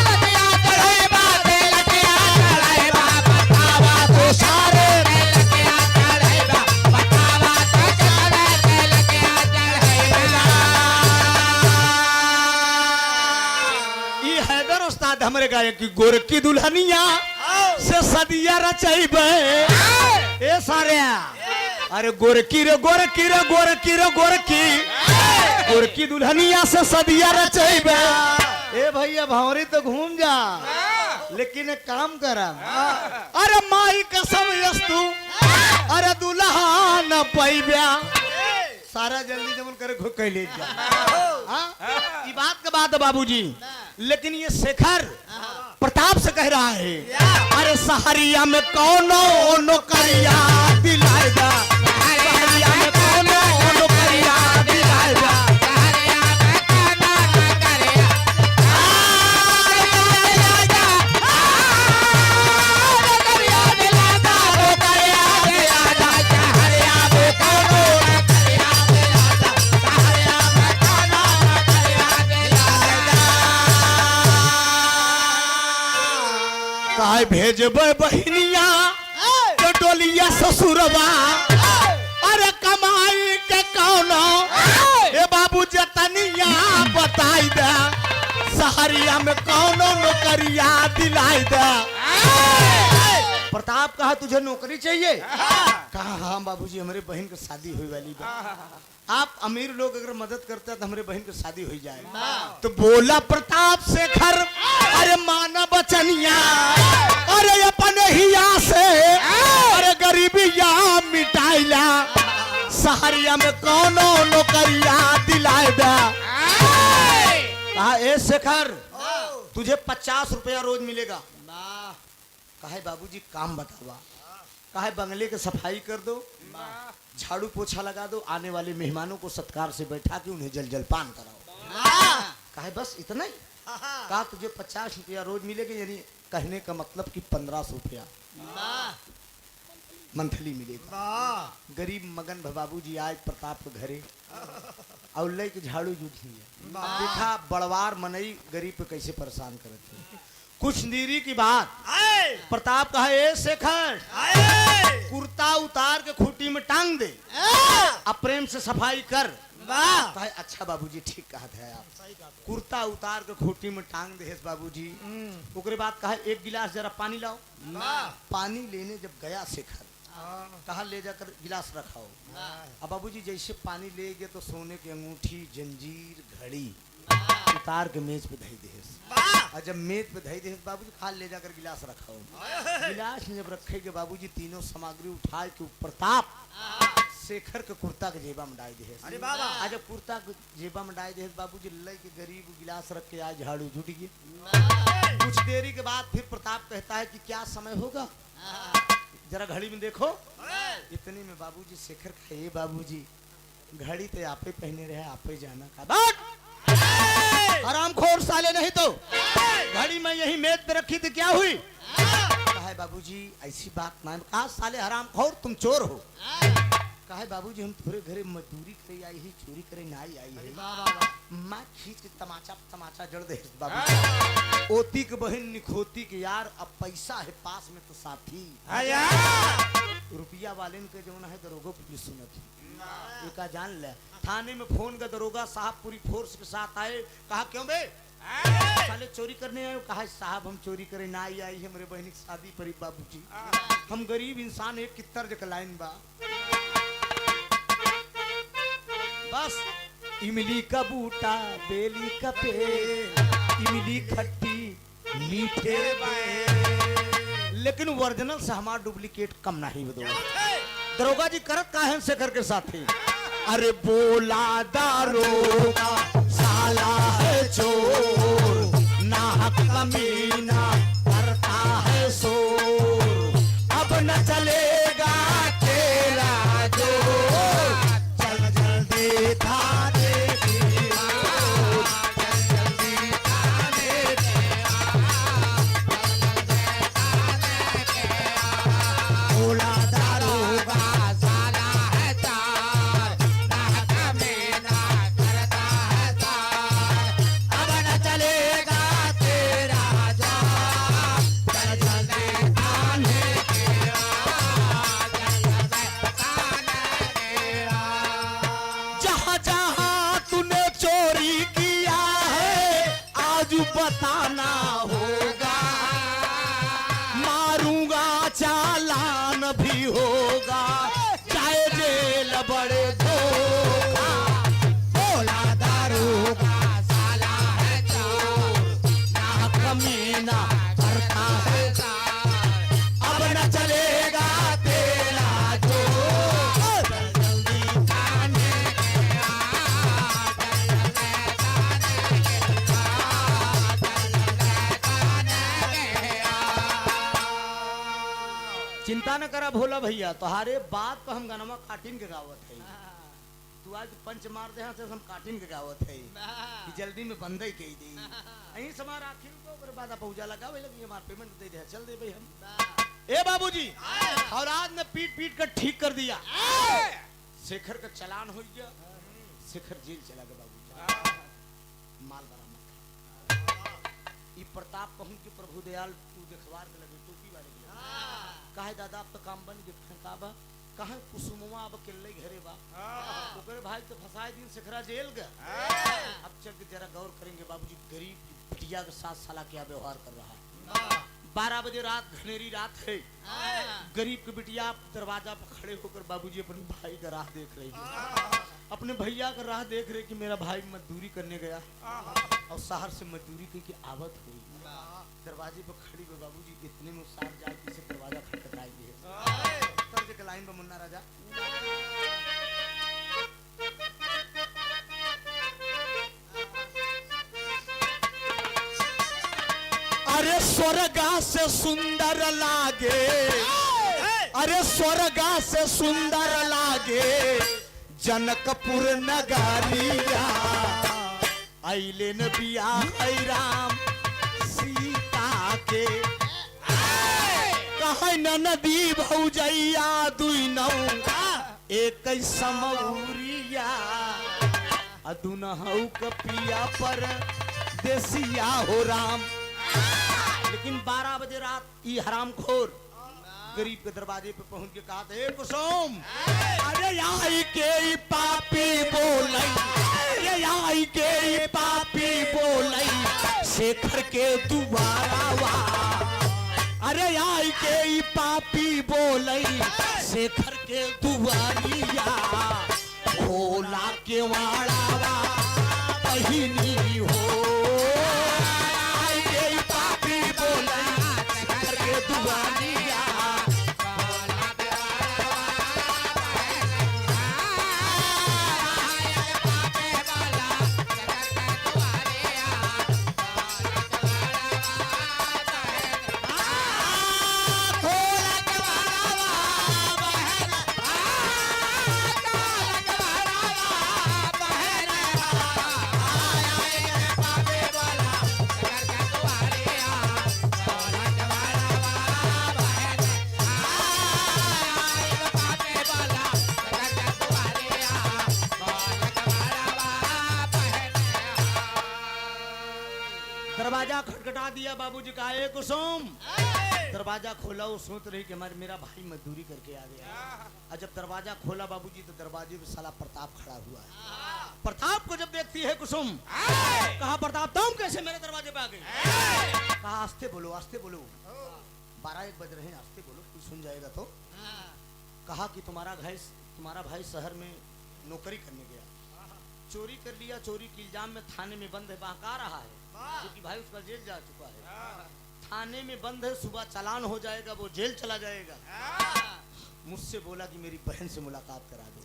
तिलकिया चढ़ाई ब्याह, तिलकिया चढ़ाई ब्याह, बतावा तू सारे तिलकिया चढ़ाई ब्याह, बतावा तू के तनी तिलकिया चढ़ाई ब्याह। ई हैदर उस्ताद हमरे गायक की गोरखी दुल्हनिया से सदिया रचैबे ए सारे, अरे गोरखी रे गोरखी रे गोरखी रे गोरखी, गोरखी दुल्हनिया से सदिया रचैबे। ए भैया भंवरी तो घूम जा लेकिन एक काम करा, अरे माई कसम यस्तु, अरे दुल्हा न पैब्या, सारा जल्दी जमन करे घुक कैले जा। हाँ? ई बात का बात है बाबूजी, लेकिन ये शेखर प्रताप से कह रहा है, अरे सहरिया में कौनो नौकरिया दिलाएगा, सहरिया में कौनो नौकरिया दिलाएगा, सहरिया में कौनो नौकरिया दिलाएगा, नौकरिया दिलाएगा, नौकरिया दिलाएगा, सहरिया में कौनो नौकरिया दिलाएगा, सहरिया में कौनो नौकरिया दिलाएगा। काहे भेजबे बहिनिया तो डोलिया ससुरबा, अरे कमाई के कौनो ए बाबू जतनिया बताई दे, सहरिया में कौनो नौकरिया दिलाई दे। प्रताप कहा तुझे नौकरी चाहिए? कहा हाँ बाबूजी हमारे बहन की शादी हुई वाली बा, आप अमीर लोग अगर मदद करते तो हमारे बहन की शादी हो जाए। तो बोला प्रताप शेखर, अरे माना बचनिया, अरे अपने हिया से अरे गरीबी या मिटाइला, सहरिया में कौनो नौकरिया दिलाए दा। कहा ए शेखर तुझे 50 रुपया रोज मिलेगा। कहा बाबूजी काम बतावा। कहा बंगले की सफाई कर दो, झाड़ू पोछा लगा दो, आने वाले मेहमानों को सत्कार से बैठा के उन्हें जल जलपान कराओ। कहा बस इतना ही? कहा तुझे 50 रुपया रोज मिलेगा, यानी कहने का मतलब कि 1500 रुपया मंथली मिलेगा। गरीब मगन बाबूजी आज प्रताप के घरे और लई के झाड़ू जूठी है, देखा बड़वार मनई गरीब पे कैसे परेशान करते हैं। कुछ देरी की बात प्रताप कहा ए शेखर कुर्ता उतार के खूंटी में टांग दे, अब प्रेम से सफाई कर। कहा अच्छा बाबूजी ठीक कहा है आप। कुर्ता उतार के खूंटी में टांग दे बाबूजी। ओकरे बाद कहा एक गिलास जरा पानी लाओ। पानी लेने जब गया शेखर, कहा ले जाकर गिलास रखाओ। अब बाबूजी जैसे पानी ले गए तो सोने की अंगूठी, जंजीर, घड़ी उतार के मेज पे धई दे। और जब मेज पे धई दे बाबूजी खा ले जाकर गिलास रखाओ। गिलास में जब रखे के बाबूजी तीनों सामग्री उठा के प्रताप शेखर के कुर्ता के जेबा में डाल दे। अरे बाबा आज कुर्ता के जेबा में डाल दे बाबूजी लई के गरीब गिलास रख के आज झाड़ू जुट गए। कुछ देरी के बाद फिर प्रताप कहता है कि क्या समय होगा, जरा घड़ी में देखो। इतने में बाबूजी शेखर का ये बाबूजी घड़ी तो आप ही पहने रहे, आप ही जाना का हरामखोर साले, नहीं तो घड़ी में यही मेज पे रखी थी क्या हुई? कहा बाबूजी ऐसी बात ना। कहा साले हरामखोर तुम चोर हो। कहा बाबूजी हम थोड़े घरे मजदूरी करे आई ही चोरी करे ना आई है मैं खींच के तमाचा तमाचा जड़ दे बाबू ओती के बहन निखोती के यार अब पैसा है पास में तो साथी रुपया वाले के जो है दरोगा पुलिस सुनत ये का जान ले थाने में फोन का दरोगा साहब पूरी फोर्स के साथ आए कहा क्यों बे साले चोरी करने आए कहा साहब हम चोरी करे ना आई है मेरे बहन की शादी परी बाबूजी हम गरीब इंसान एक की तर्ज का लाइन बा बस इमली का बूटा बेली का पेड़ इमली खट्टी मीठे लेकिन ओरिजिनल से हमारा डुप्लीकेट कम नहीं बदो दरोगा जी करत का है शेखर के साथ ही अरे बोला दारोगा साला है चोर ना कमीना करता है शोर अब न चलेगा तेरा जोर चल जल्दी थाने की ओर, चल जल्दी थाने की ओर। बोला दारोगा साला है चार ना कमीना करता है चार अब न चलेगा तेरा जोर चल जल्दी थाने जहाँ जहाँ तूने चोरी किया है आज बताना होगा मारूंगा चालान भी होगा चाहे जेल बड़े धोखा बोला दारोगा साला है चोर ना कमीना करता है अब न चलेगा तेरा जोर चल जल्दी थाने चिंता न करा भोला भैया तोहारे बात पर हम गनमा काटिन के गावत है तू आज पंच मार दे से हम काटिन के गावत है कि जल्दी में बंद ही कही दी अहीं समार आखिर को ओकर बाद पौजा लगावे लगी हमार पेमेंट दे दे चल दे भाई हम ए बाबूजी और आज ने पीट पीट कर ठीक कर दिया शेखर का चालान हो गया शेखर जेल चला गया बाबूजी माल बरामद ई प्रताप कहूं कि प्रभु दयाल तू देखवार के लगे टोपी वाले काहे दादा अब तो काम बन गए फंताबा कहा कुसुमवा अब किल्ले घरे बा ओकरे भाई तो फसाए दिन शेखरा जेल गया अब चल के जरा गौर करेंगे बाबूजी गरीब बिटिया के साथ साला क्या व्यवहार कर रहा है 12 बजे रात घनेरी रात है गरीब की बिटिया दरवाजा पर खड़े होकर बाबूजी अपने भाई का राह देख रही है अपने भैया का राह देख रहे कि मेरा भाई मजदूरी करने गया और शहर से मजदूरी की आवत हुई दरवाजे पर खड़ी हुई बाबूजी इतने में साथ जाके से दरवाजा खटखटाएंगे तर्ज के लाइन पर मुन्ना राजा अरे स्वर्गा से सुंदर लागे अरे स्वर्गा से सुंदर लागे जनकपुर नगरिया आइले न बियाह राम सीता के कहे न नदी भौजैया दुई नौ एक समौरिया अदुनहु कपिया पर देसिया हो राम लेकिन 12 बजे रात ई हरामखोर गरीब के दरवाजे पे पहुंच के कहा हे कुसुम अरे यहाँ के पापी बोलै अरे यहाँ के पापी बोलै शेखर के दुबारा वा अरे यहाँ के पापी बोलै शेखर के दुआरिया भोला के वाड़ा बहिनी हो के पापी बोलै शेखर के दुआरिया दिया बाबूजी का ए कुसुम दरवाजा खोला। वो सोच रही कि हमारे मेरा भाई मजदूरी करके आ गया। और जब दरवाजा खोला बाबूजी तो दरवाजे पे साला प्रताप खड़ा हुआ है। प्रताप को जब देखती है कुसुम कहा प्रताप तुम कैसे मेरे दरवाजे पे आ गए? कहा आस्ते बोलो आस्ते बोलो, 12-1 बज रहे हैं, आस्ते बोलो कोई सुन जाएगा तो। कहा कि तुम्हारा भाई शहर में नौकरी करने गया, चोरी कर लिया, चोरी के इल्जाम में थाने में बंद है, बहका रहा है क्योंकि भाई उसका जेल जा चुका है। थाने में बंद है, सुबह चालान हो जाएगा, वो जेल चला जाएगा। मुझसे बोला कि मेरी बहन से मुलाकात करा दो।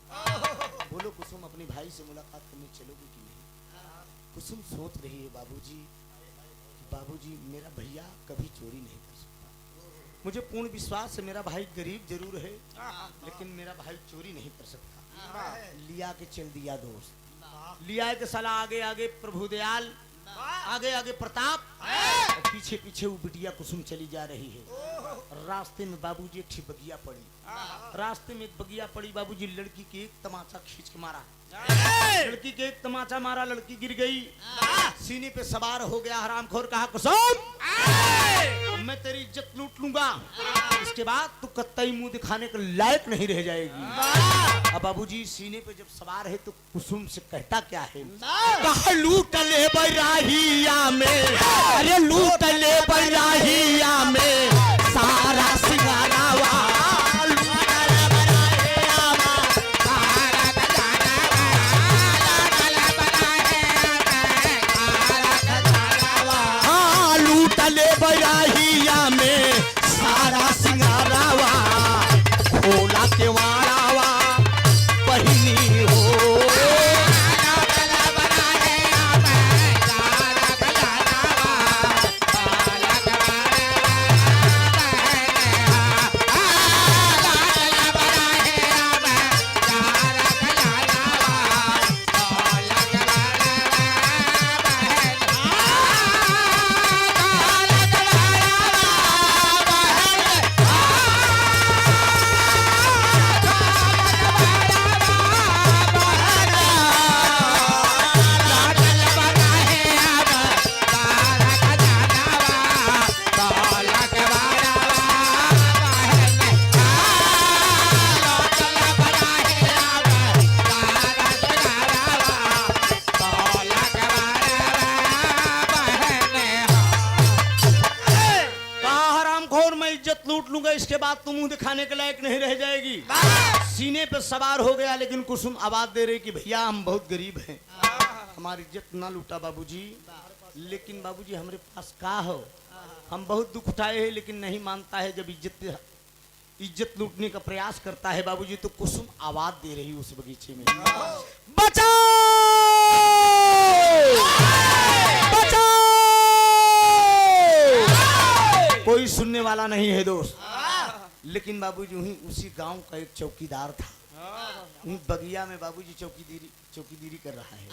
बोलो कुसुम अपने भाई से मुलाकात करने चलोगे कि नहीं? कुसुम सोच रही है बाबूजी मेरा भैया कभी चोरी नहीं कर सकता। मुझे पूर्ण विश्वास है मेरा भाई गरीब जरूर है लेकिन मेरा भाई चोरी नहीं कर सकता। लिया के चल दिया दोस्त, लिया के साला आगे आगे प्रभुदयाल, आगे आगे प्रताप, और पीछे पीछे वो बिटिया कुसुम चली जा रही है। रास्ते में बाबूजी एक बगिया पड़ी, रास्ते में एक बगिया पड़ी, बाबूजी लड़की के एक तमाचा खींच के मारा, लड़की के एक तमाचा मारा, लड़की गिर गई, सीने पे सवार हो गया हरामखोर। कहा कुसुम मैं तेरी इज्जत लूट लूंगा, इसके बाद तू कत्तई मुंह दिखाने के लायक नहीं रह जाएगी। अब बाबूजी सीने पे जब सवार है तो कुसुम से कहता क्या है? कहा लूट ले बराहिया में, अरे लूट ले बराहिया में सारा सिंगारावा, बराहिया में सारा सिंगारावा, खोला के वारावा पहिनी हो। इसके बाद तुम मुंह दिखाने के लायक नहीं रह जाएगी। सीने पे सवार हो गया लेकिन कुसुम आवाज दे रही कि भैया हम बहुत गरीब हैं, हमारी इज्जत ना लूटा बाबूजी। लेकिन बाबूजी हमारे पास का हो, हम बहुत दुख उठाए हैं लेकिन नहीं मानता है। जब इज्जत लूटने का प्रयास करता है बाबूजी तो कुसुम आवाज दे रही उस बगीचे में, बचाओ बचाओ। कोई सुनने वाला नहीं है दोस्त। लेकिन बाबूजी वहीं उसी गांव का एक चौकीदार था, वहीं बगिया में बाबूजी चौकीदारी कर रहा है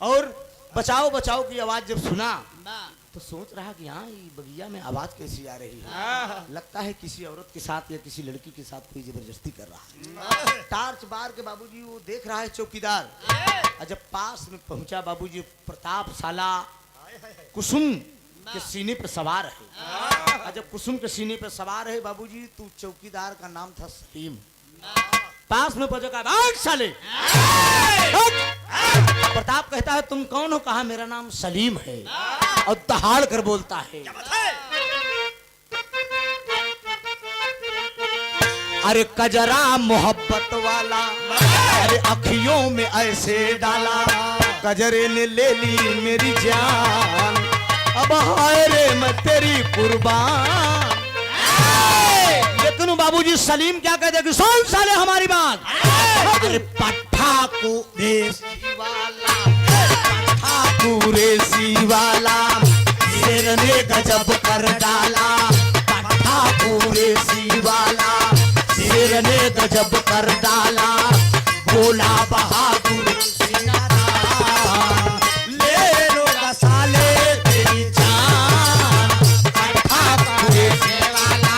और बचाओ बचाओ की आवाज जब सुना तो सोच रहा कि हाँ ये बगिया में आवाज कैसी आ रही है, लगता है किसी औरत के साथ या किसी लड़की के साथ कोई जबरदस्ती कर रहा है। टार्च बार के बाबूजी वो देख रहा है चौकीदार, और जब पास में पहुंचा बाबूजी प्रताप साला कुसुम के सीने पे सवार है। और जब कुसुम के सीने पे सवार है बाबूजी तो चौकीदार का नाम था सलीम। पास में पहुंचा भाग साले। प्रताप कहता है तुम कौन हो? कहा मेरा नाम सलीम है, और दहाड़ कर बोलता है अरे कजरा मोहब्बत वाला, अरे अखियों में ऐसे डाला, कजरे ने ले ली मेरी जान, अब हाय रे मैं तेरी कुर्बान। लेकिन बाबूजी सलीम क्या कहते कि सुन साले हमारी बात, अरे पट्ठा को रेसी वाला, पट्ठा को रेसी वाला, शेर ने गजब कर डाला, पट्ठा को रेसी वाला, शेर ने गजब कर डाला, बोला बहादुर ले लो साले तेरी जान, पट्ठा को रेसी वाला,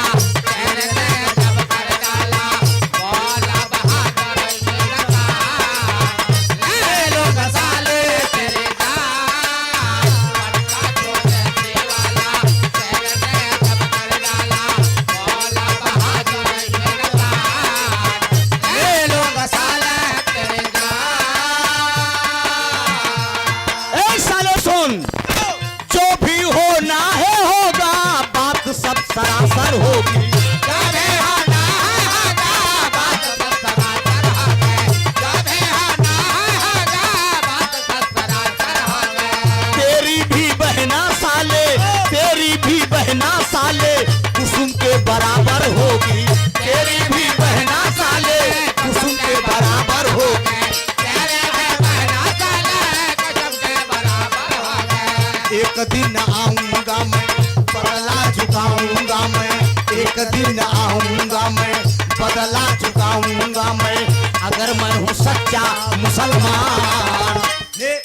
दिन आऊंगा मैं, बदला चुकाऊंगा मैं, अगर मैं हूँ सच्चा मुसलमान,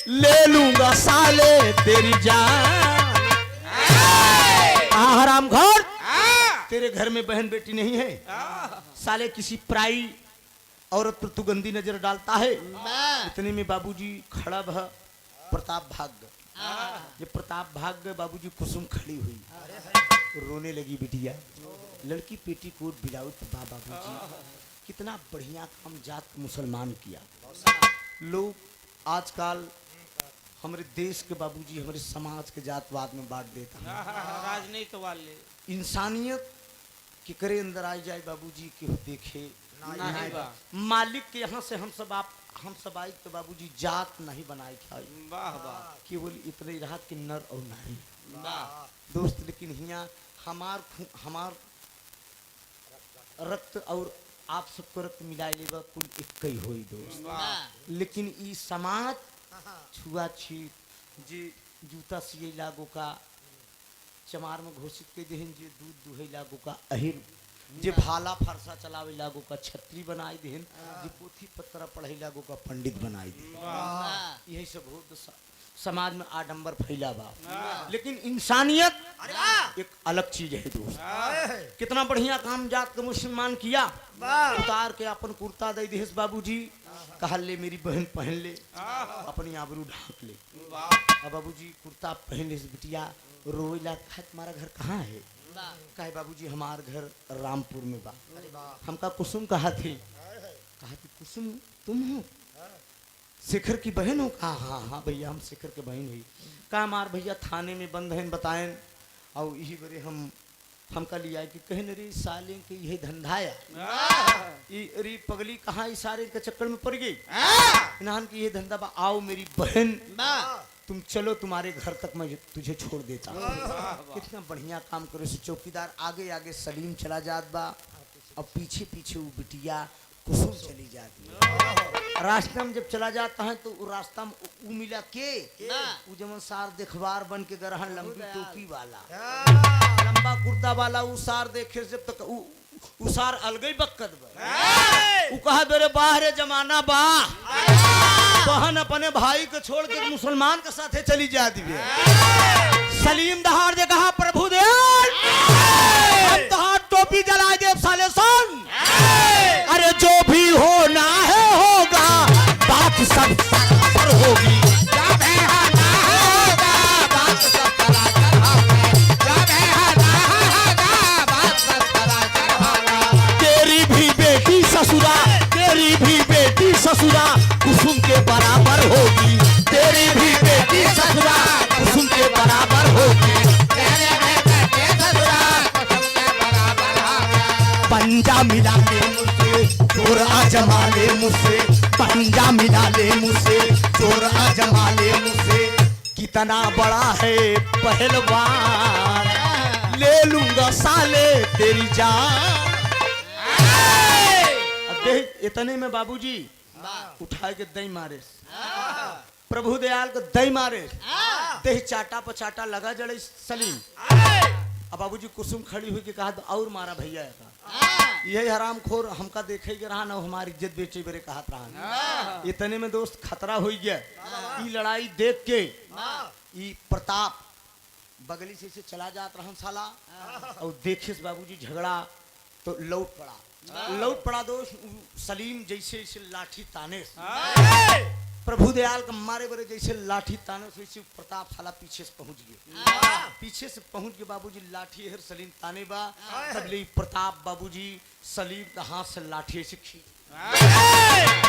ले लूंगा साले तेरी जान। हराम घोर, तेरे घर में बहन बेटी नहीं है, साले किसी पराई औरत पर तू गंदी नजर डालता है। इतने में बाबूजी खड़ा भा, प्रताप भाग गए। जब प्रताप भाग गए बाबूजी कुसुम खड़ी हुई, रोने लगी बिटिया। लड़की पेटी कोट बिलाउट बाबूजी कितना बढ़िया काम जात मुसलमान किया। लोग आजकल हमारे देश के बाबूजी हमारे समाज के जातवाद में बांट देता है। राजनीति वाले इंसानियत के करे अंदर आ जाए बाबूजी के देखे नहीं बा। मालिक के यहाँ से हम सब आई तो बाबूजी जात नहीं बनाए खाई, वाह वाह केवल इतने रहा कि नर और नारी वाह। दोस्त। लेकिन यहाँ हमार रक्त और आप सबको रक्त मिलाए लेगा कुल एक ही होई दोस्त। लेकिन ई समाज छुआछूत जे जूता सिए लागो का चमार में घोषित के देहन, जे दूध दुहे लागो का अहिर, जे भाला फरसा चलावे लागो का छत्री बनाई देहन, जे पोथी पत्र पढ़े लागो का पंडित बनाई देहन। यही सब हो तो समाज में आडंबर फैला बा। लेकिन इंसानियत एक अलग चीज है दोस्त। कितना बढ़िया काम जात के मुसलमान किया। उतार के अपन कुर्ता दे देस बाबूजी, कहा ले मेरी बहन पहन ले, अपनी आबरू ढांक ले। अब बाबूजी कुर्ता पहन ले बिटिया, रोइला कहा तुम्हारा घर कहाँ है? कहे बाबूजी हमार घर रामपुर में बा। हमका कुसुम कहा थी, कुसुम तुम हो? शेखर की बहन हो? कहा हाँ हाँ भैया हम शेखर के बहन हुई। कहा हमार भैया थाने में बंद है बताएं, और यही बड़े हमका लिया कि कहने रे साले के यही धंधाया री पगली कहाँ इशारे के चक्कर में पड़ गई नहान की ये धंधा बा। आओ मेरी बहन तुम चलो, तुम्हारे घर तक मैं तुझे छोड़ देता हूँ। कितना बढ़िया काम करो से चौकीदार आगे आगे सलीम चला जात बा, और पीछे पीछे वो बिटिया कुसुम चली जाती है। रास्ता में जब चला जाता है तो रास्ता में ऊ मिला के ऊ जमन सार देखबार बन के गरहन लंबी टोपी वाला लंबा कुर्ता वाला ऊ सार देखे जब तक ऊ सार अलगई बक्कत बा। ऊ कहा मेरे बाहरे जमाना बा, बहन अपने भाई को छोड़ के मुसलमान के साथे चली जाती है। सलीम दहाड़ दे कहा प्रभु दे हम तो टोपी जला दे साले सुन, अरे जो भी होना है होगा, बात सब पर होगी। जब है होना होगा, बात सब बराबर होगी। जब है होना होगा, बात सब बराबर होगी। तेरी भी बेटी ससुरा, तेरी भी बेटी ससुरा कुसुम के बराबर होगी। तेरी भी बेटी ससुरा कुसुम के बराबर होगी। तेरे बेटे ससुरा कुसुम के बराबर होगी। पंजा मिला ले मुझसे चोर आजमा ले मुझसे, पंजा मिला ले मुझसे चोर आजमा ले मुझसे। कितना बड़ा है पहलवान, ले लूंगा साले तेरी जान। अब देख इतने में बाबूजी उठा के दई मारे, प्रभु दयाल को दई मारे, देह चाटा पचाटा लगा जड़े सलीम। अब बाबूजी कुसुम खड़ी हुई के कहा तो और मारा भैया का यही हराम खोर हमका देखे के रहा ना हमारी इज्जत बेचे बेरे कहत रहा। इतने में दोस्त खतरा हो गया। ये लड़ाई देख के ये प्रताप बगली से चला जात रहा साला, और देखे बाबूजी झगड़ा तो लौट पड़ा दोस्त। सलीम जैसे जैसे लाठी ताने प्रभु दयाल का मारे बरे जैसे लाठी ताने वैसे प्रताप साला पीछे से पहुंच गए। पीछे से पहुंच के बाबूजी लाठी हर सलीम ताने बा, तब ले प्रताप बाबूजी सलीम का हाथ से लाठी से खींच,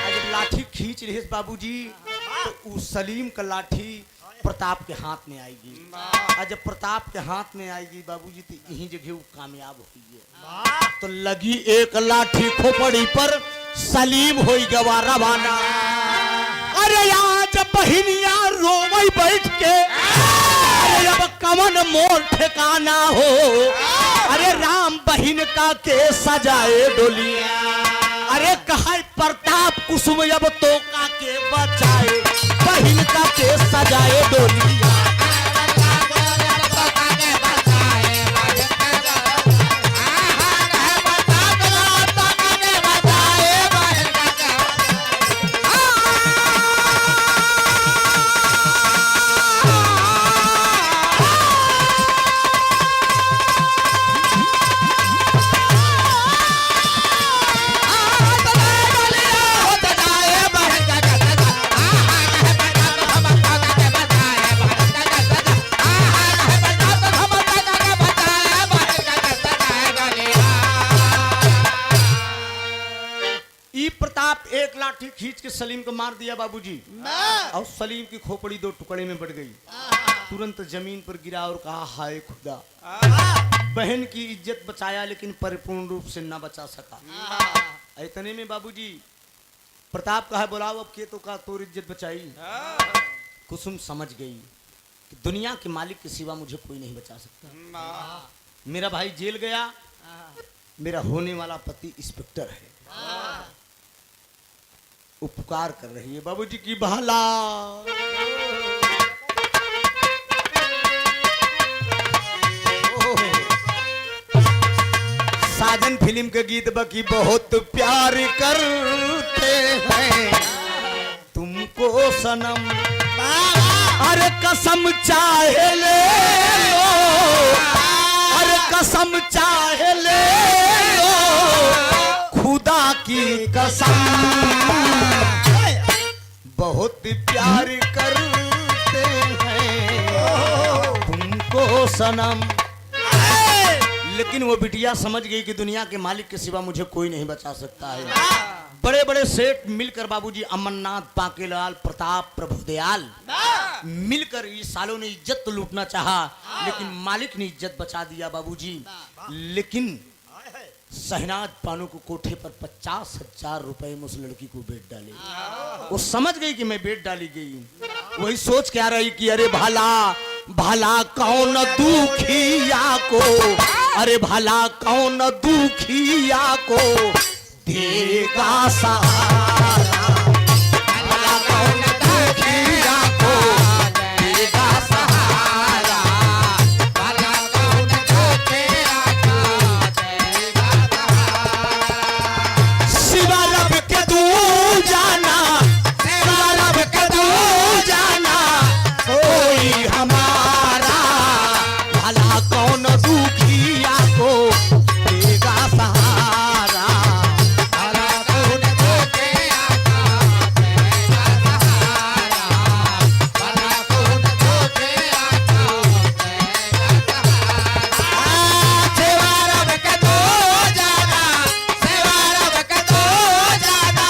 जब लाठी खींच रहे बाबूजी तो उस सलीम का लाठी प्रताप के हाथ में आएगी। और जब प्रताप के हाथ में आएगी बाबूजी तो यही जगह वो कामयाब हुई है। तो लगी एक लाठी खोपड़ी पर, सलीम होई गवा रवाना। अरे आज बहिनिया रोवई बैठ के, अरे अब कमन मोर ठिकाना हो, अरे राम बहिन का के सजाए डोलिया। अरे कहा प्रताप कुसुम अब तो का के बचाए, बहिन का के सजाए डोलिया। दीप प्रताप एक लाठी खींच के सलीम को मार दिया बाबूजी, और सलीम की खोपड़ी 2 टुकड़े में बढ़ गई। तुरंत जमीन पर गिरा और कहा, हाय खुदा, बहन की इज्जत बचाया लेकिन परिपूर्ण रूप से न बचा सका। इतने में बाबूजी प्रताप कहा, बुलाओ अब के तो का तोर इज्जत बचाई। कुसुम समझ गई कि दुनिया के मालिक के सिवा मुझे कोई नहीं बचा सकता। मेरा भाई जेल गया, मेरा होने वाला पति इंस्पेक्टर है, उपकार कर रही है बाबूजी की भाला। साजन फिल्म के गीत बकी बहुत प्यार करते हैं तुमको सनम, अरे कसम चाहे ले लो, अरे कसम चाहे ले लो, खुदा की कसम बहुत प्यार करते हैं तुमको सनम। लेकिन वो बिटिया समझ गई कि दुनिया के मालिक के सिवा मुझे कोई नहीं बचा सकता है। बड़े बड़े सेठ मिलकर बाबूजी अमरनाथ, बांकेलाल, प्रताप, प्रभुदयाल मिलकर इस सालों ने इज्जत तो लूटना चाहा, लेकिन मालिक ने इज्जत बचा दिया बाबूजी। लेकिन शहनाज बानो को कोठे पर 50,000 रुपए में उस लड़की को बेच डाले। वो समझ गई कि मैं बेच डाली गई। वही सोच क्या रही कि अरे भला भला कौन दुखिया को, अरे भला कौन दुखिया को देगा सहारा, भला कौन दुखिया को देगा सहारा, भला कौन दुखिया को देगा सहारा। सिवा रब के तू जाना, सिवा रब के तू जाना कोई हमारा, भला कौन दुखिया को देगा सहारा, भला कौन दुखिया को देगा सहारा, भला कौन दुखिया को देगा सहारा। सेवा रब के तू जाना, सेवा रब के तू जाना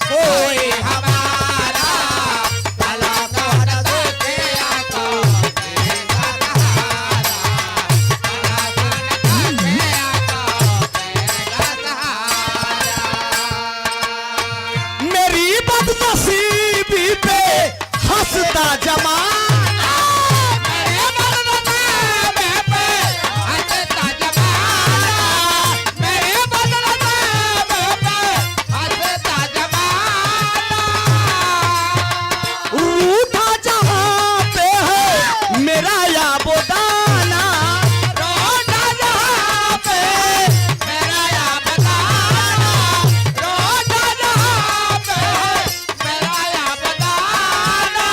कोई हमारा, भला कौन दुखिया को देगा सहारा, भला कौन दुखिया को देगा सहारा। मेरी बदनसीबी पे हंसता जमाना, मेरे बदनसीबी पे हंसता जमाना, मेरे बदनसीबी पे हंसता जमाना। रूठा जहाँ पे है मेरा या बोदाना, रोटा जहाँ पे मेरा या बोदाना, रोटा जहाँ पे मेरा या बोदाना।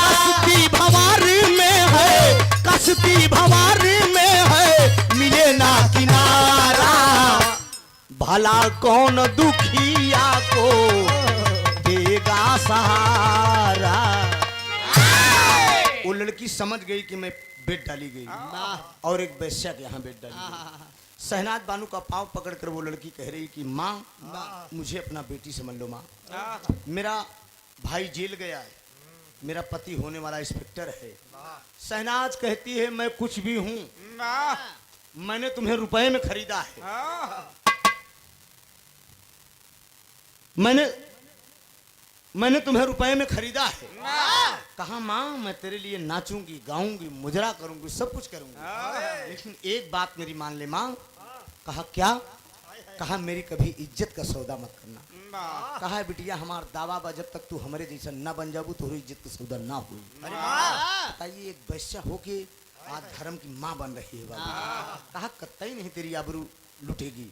कश्ती भंवारी में है, कश्ती भंवारी में है, मिले ना किनारा, भला कौन दुखिया को देगा सहारा। वो लड़की समझ गई कि मैं बेट डाली गई और एक वैश्या के यहाँ बेट डाली गई। शहनाज बानो का पांव पकड़कर वो लड़की कह रही कि माँ मुझे अपना बेटी समझ लो माँ, मेरा भाई जेल गया है, मेरा पति होने वाला इंस्पेक्टर है। शहनाज कहती है मैं कुछ भी हूँ, मैंने तुम्हें रुपए में खरीदा है, मैंने तुम्हें रुपए में खरीदा है। कहा माँ मैं तेरे लिए नाचूंगी, गाऊंगी, मुजरा करूंगी, सब कुछ करूंगी, लेकिन एक बात मेरी मान ले माँ। कहा क्या? कहा मेरी कभी इज्जत का सौदा मत करना। कहा बिटिया हमारा दावा बा जब तक तू हमारे जैसा ना बन जाबू तो इज्जत का सौदा ना हुई। बताइए एक वैश्या होके आज धर्म की माँ बन रही है बाबू। कहा कतई नहीं तेरी आबरू लुटेगी,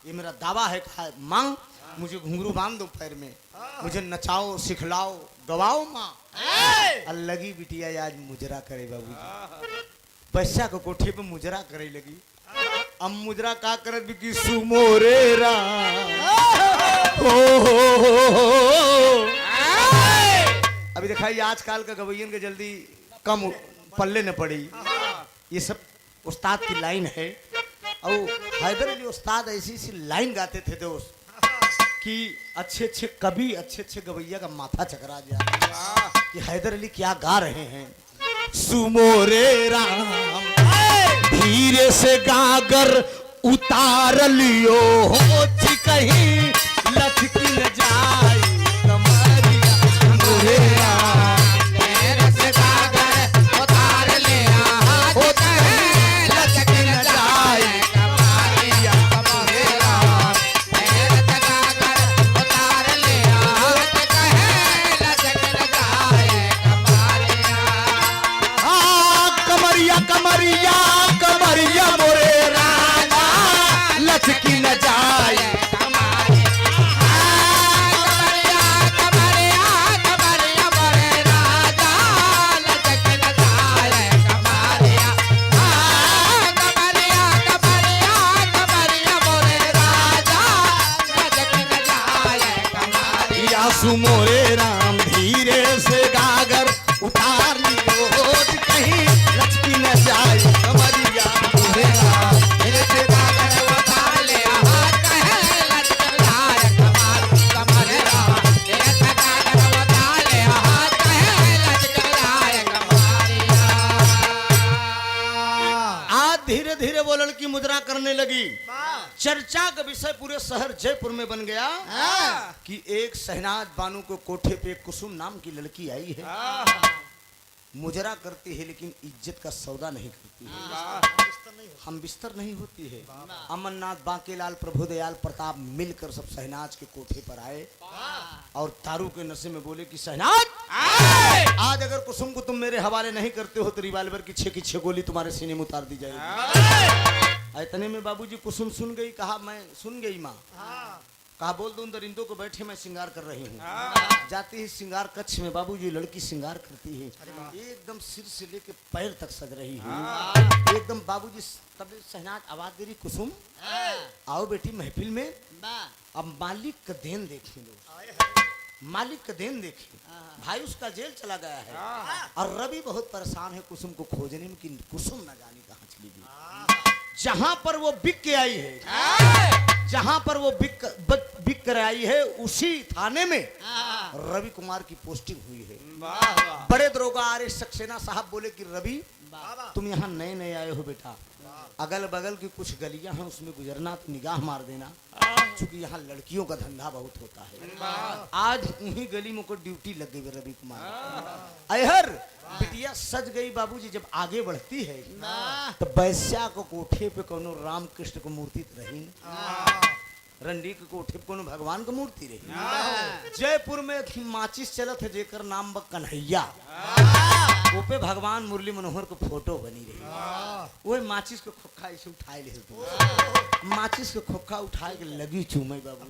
ये मेरा दावा है। कहा माँ मुझे घुंघरू बांध दो पैर में, मुझे नचाओ, सिखलाओ, गवाओ माँ। लगी बिटिया आज मुजरा करे बाबूजी। वैश्या को कोठे पे मुजरा करे लगी। अब मुजरा का करत बिकी सुमोरे राम अभी दिखाई आजकल का गवैयन के जल्दी कम पल्ले न पड़ी। ये सब उस्ताद की लाइन है। और हैदर अली उस्ताद ऐसी सी लाइन गाते थे दोस्त कि अच्छे अच्छे कवि अच्छे अच्छे गवैया का माथा चकरा जाए कि हैदर अली क्या गा रहे हैं। सुमोरे राम धीरे से गागर उतार लियो हो कहीं लचकी न जाए कमरिया। सुमोरे राम धीरे से गागर उतार लिया हो कहीं लचकी न जाए कमरिया। सुमोरे राम धीरे से गागर उतार लिया हो कहीं लचकी न जाए कमरिया। कमरिया कमरिया कमरिया मोरे रामा लचकी न जाए कमरिया। कमरिया कमरिया मोरे राजा लचकी न जाए कमरिया। कमरिया कमरिया कमरिया मोरे राजा लचकी न जाए कमरिया। सुमोरे राम धीरे से गागर उतार लियो कहीं लचकी न जाए कमरिया। मोरे राम धीरे से गागर उतार लिया कहीं लचकी न जाए कमरिया। धीरे से गागर उतार लिया कहीं लचकी न जाए कमरिया। आज धीरे धीरे वो लड़की मुद्रा करने लगी। चर्चा का विषय पूरे शहर जयपुर में बन गया कि एक शहनाज बानू को कोठे पे कुसुम नाम की लड़की आई है। मुजरा करती है लेकिन इज्जत का सौदा नहीं करती है। हम बिस्तर नहीं होती है। अमरनाथ बांकेलाल प्रभुदयाल प्रताप मिलकर सब शहनाज के कोठे पर आए और तारू के नशे में बोले कि शहनाज आज अगर कुसुम को तुम मेरे हवाले नहीं करते हो तो रिवाल्वर की 6 की 6 गोली तुम्हारे सीने में उतार दी जाएगी। इतने में बाबूजी कुसुम सुन गई। कहा मैं सुन गई माँ। कहा बोल दो उन दरिंदों को बैठे मैं श्रृंगार कर रही हूँ। जाती है श्रृंगार कक्ष में बाबूजी लड़की श्रृंगार करती है। एकदम सिर से लेके पैर तक सज रही है एकदम। बाबूजी तब शहनाज आवाज दे रही कुसुम आओ बेटी महफिल में। अब मालिक का देन देखें लोग। मालिक का देन देखें। भाई उसका जेल चला गया है और रवि बहुत परेशान है कुसुम को खोजने में कि कुसुम न जाने कहाँ चली गई। जहां पर वो बिक के आई है, जहां पर वो बिक कर आई है उसी थाने में रवि कुमार की पोस्टिंग हुई है। बड़े दरोगा आर सक्सेना साहब बोले कि रवि तुम यहाँ नए नए आए हो बेटा, अगल बगल की कुछ गलियां हैं उसमें गुजरना तो निगाह मार देना, क्योंकि यहाँ लड़कियों का धंधा बहुत होता है। आज उन्हीं गली में को ड्यूटी लग गई रवि कुमार। अहर बिटिया सज गई बाबूजी। जब आगे बढ़ती है तो बैस्या को कोठे पे कोनो राम कृष्ण को मूर्ति रही, रंडी के कोठे पे कोनो भगवान को मूर्ति रही। जयपुर में माचिस चलत है जेकर नाम बा कन्हैया, वो पे भगवान मुरली मनोहर को फोटो बनी रही। वो माचिस को खोखा इसे उठाए ले, माचिस को खोखा उठाए के लगी चूमे बाबू।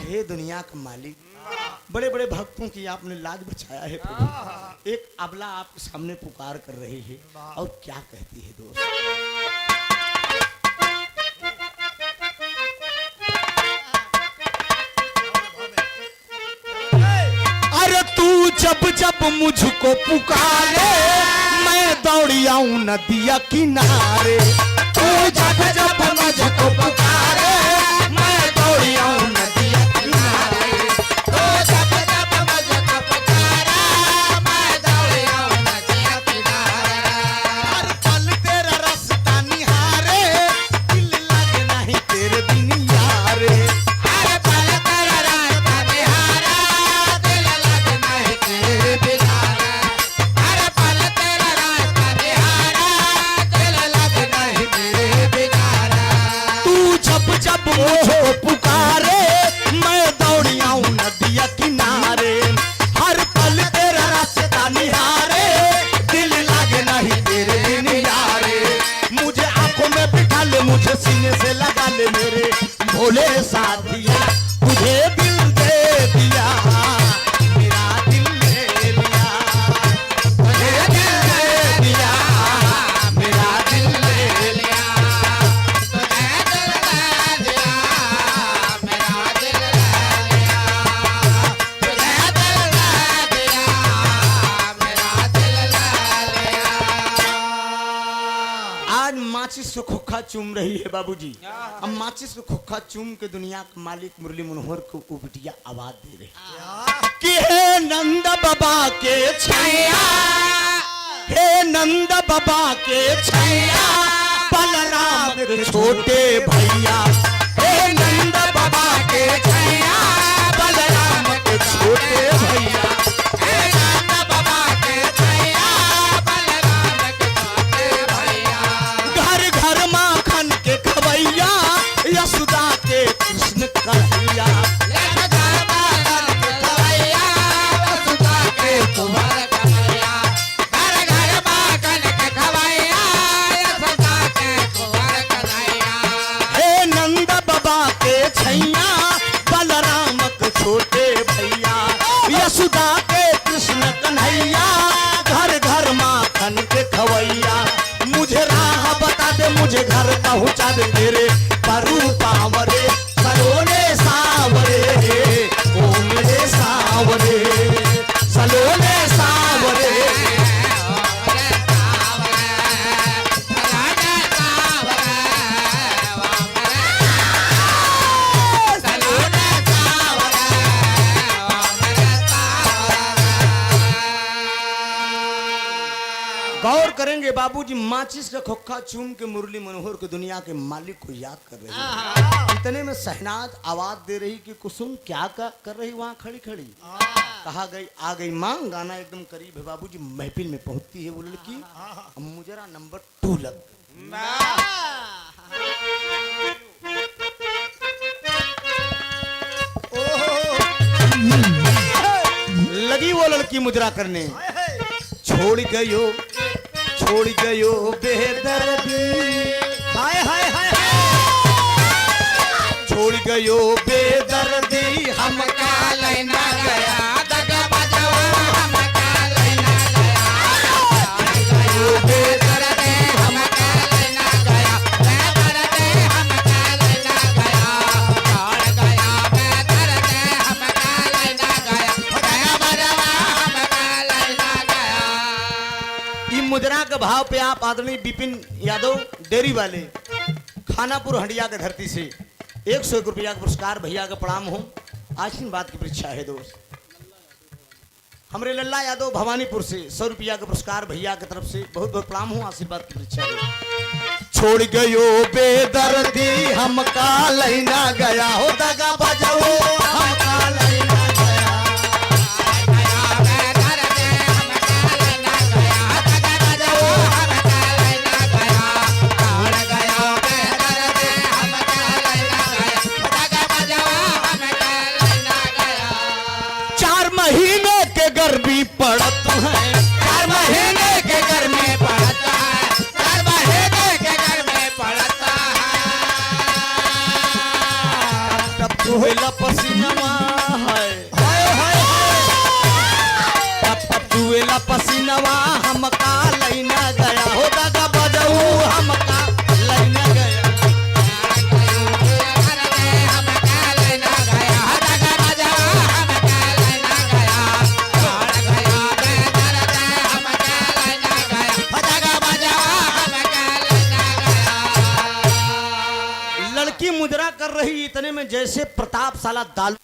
हे दुनिया का मालिक, बड़े बड़े भक्तों की आपने लाज बचाया है प्रभु। एक अबला आपके सामने पुकार कर रही है और क्या कहती है दोस्त। अरे तू जब जब मुझको पुकारे मैं दौड़ी आऊं नदिया किनारे। तू जब जब मुझको पुकारे मैं दौड़ी आऊं नदिया किनारे। तू जब जब मुझको पुकारे मैं दौड़ी आऊं नदिया किनारे। हर पल तेरा रास्ता निहारे, दिल लगे नहीं तेरे बिन यारे। हर पल तेरा रास्ता निहारे, दिल लगे नहीं तेरे बिन यारे। हर पल तेरा रास्ता निहारे, दिल लगे नहीं तेरे बिन यारे। तू जब जब मुझे पुकारे मैं दौड़ी आऊं नदिया किनारे। हर पल तेरा रास्ता निहारे, दिल लगे नहीं तेरे बिन यारे। मुझे आंखों में बिठा ले, मुझे सीने से लगा ले मेरे भोले साथिया। तुझे दिल दे दिया, मेरा दिल ले लिया। तुझे दिल दे दिया, मेरा दिल ले लिया। तुझे दिल दे दिया, मेरा दिल ले लिया। तुझे दिल दे दिया, मेरा दिल ले लिया। आज माचिस को खोखा चूम रही है बाबूजी। अब माचिस को खोखा चूम के दुनिया के मालिक मुरली मनोहर को वो बिटिया आवाज दे रही कि हे नंद बाबा के छैया, हे नंद बाबा के छैया, बलराम के छोटे भैया, हे नंद बाबा के छैया, बलराम के छोटे भैया, हे नंद बाबा के छैया, बलराम के छोटे भैया, घर घर माखन के खवैया, यशोदा के कृष्ण कन्हैया, छैया बलराम के छोटे भैया, यशोदा के कृष्ण कन्हैया, घर घर माखन के खवैया, मुझे राह बता दे, मुझे घर पहुंचा दे, मेरे परू पावरे सलोने सावरे, ओ मेरे सावरे सलोने सावरे। गौर करेंगे बाबूजी, माचिस का खोखा चूम के मुरली मनोहर को दुनिया के मालिक को याद कर रही है। इतने में शहनाज आवाज दे रही कि कुसुम क्या कर रही वहां खड़ी खड़ी। कहा गई आ गई मां, गाना एकदम करीब है बाबूजी, महफिल में पहुंचती है वो लड़की। मुजरा नंबर 2 लग लगी वो लड़की मुजरा करने। छोड़ गयो बेदर्दी, हाय हाय हाय, छोड़ गयो बेदर्दी, हम का लेना गया, दगा बजावा हम का लेना गया, छोड़ गयो बेदर्दी, हम का लेना गया, बेदर्दी हम का लेना गया, छोड़ गया बेदर्दी, हम का लेना गया, दगा बजावा हम का लेना गया। मुद्रा के भाव पे आप आदरणीय विपिन यादव डेयरी वाले खानापुर हंडिया के धरती से 101 रुपया का पुरस्कार भैया का प्रणाम हो। आशीर्वाद की परीक्षा है दोस्त। हमरे लल्ला यादव भवानीपुर से 100 रुपया का पुरस्कार भैया की तरफ से बहुत बहुत प्रणाम हो। आशीर्वाद की परीक्षा है। छोड़ गयो बेदर्दी, हम का लेना गया, हो दगा बजाओ हम का लेना गर्मी पड़त है, 4 महीने के गर्मी पड़त है, 4 महीने के गर्मी पड़त है, तब धोएला पसीनावा है, हाय हाय तब धोएला पसीनावा, हम का लेना गया, हो दगा बजाऊ हम का लेना गया, मुद्रा कर रही। इतने में जैसे प्रताप साला दाल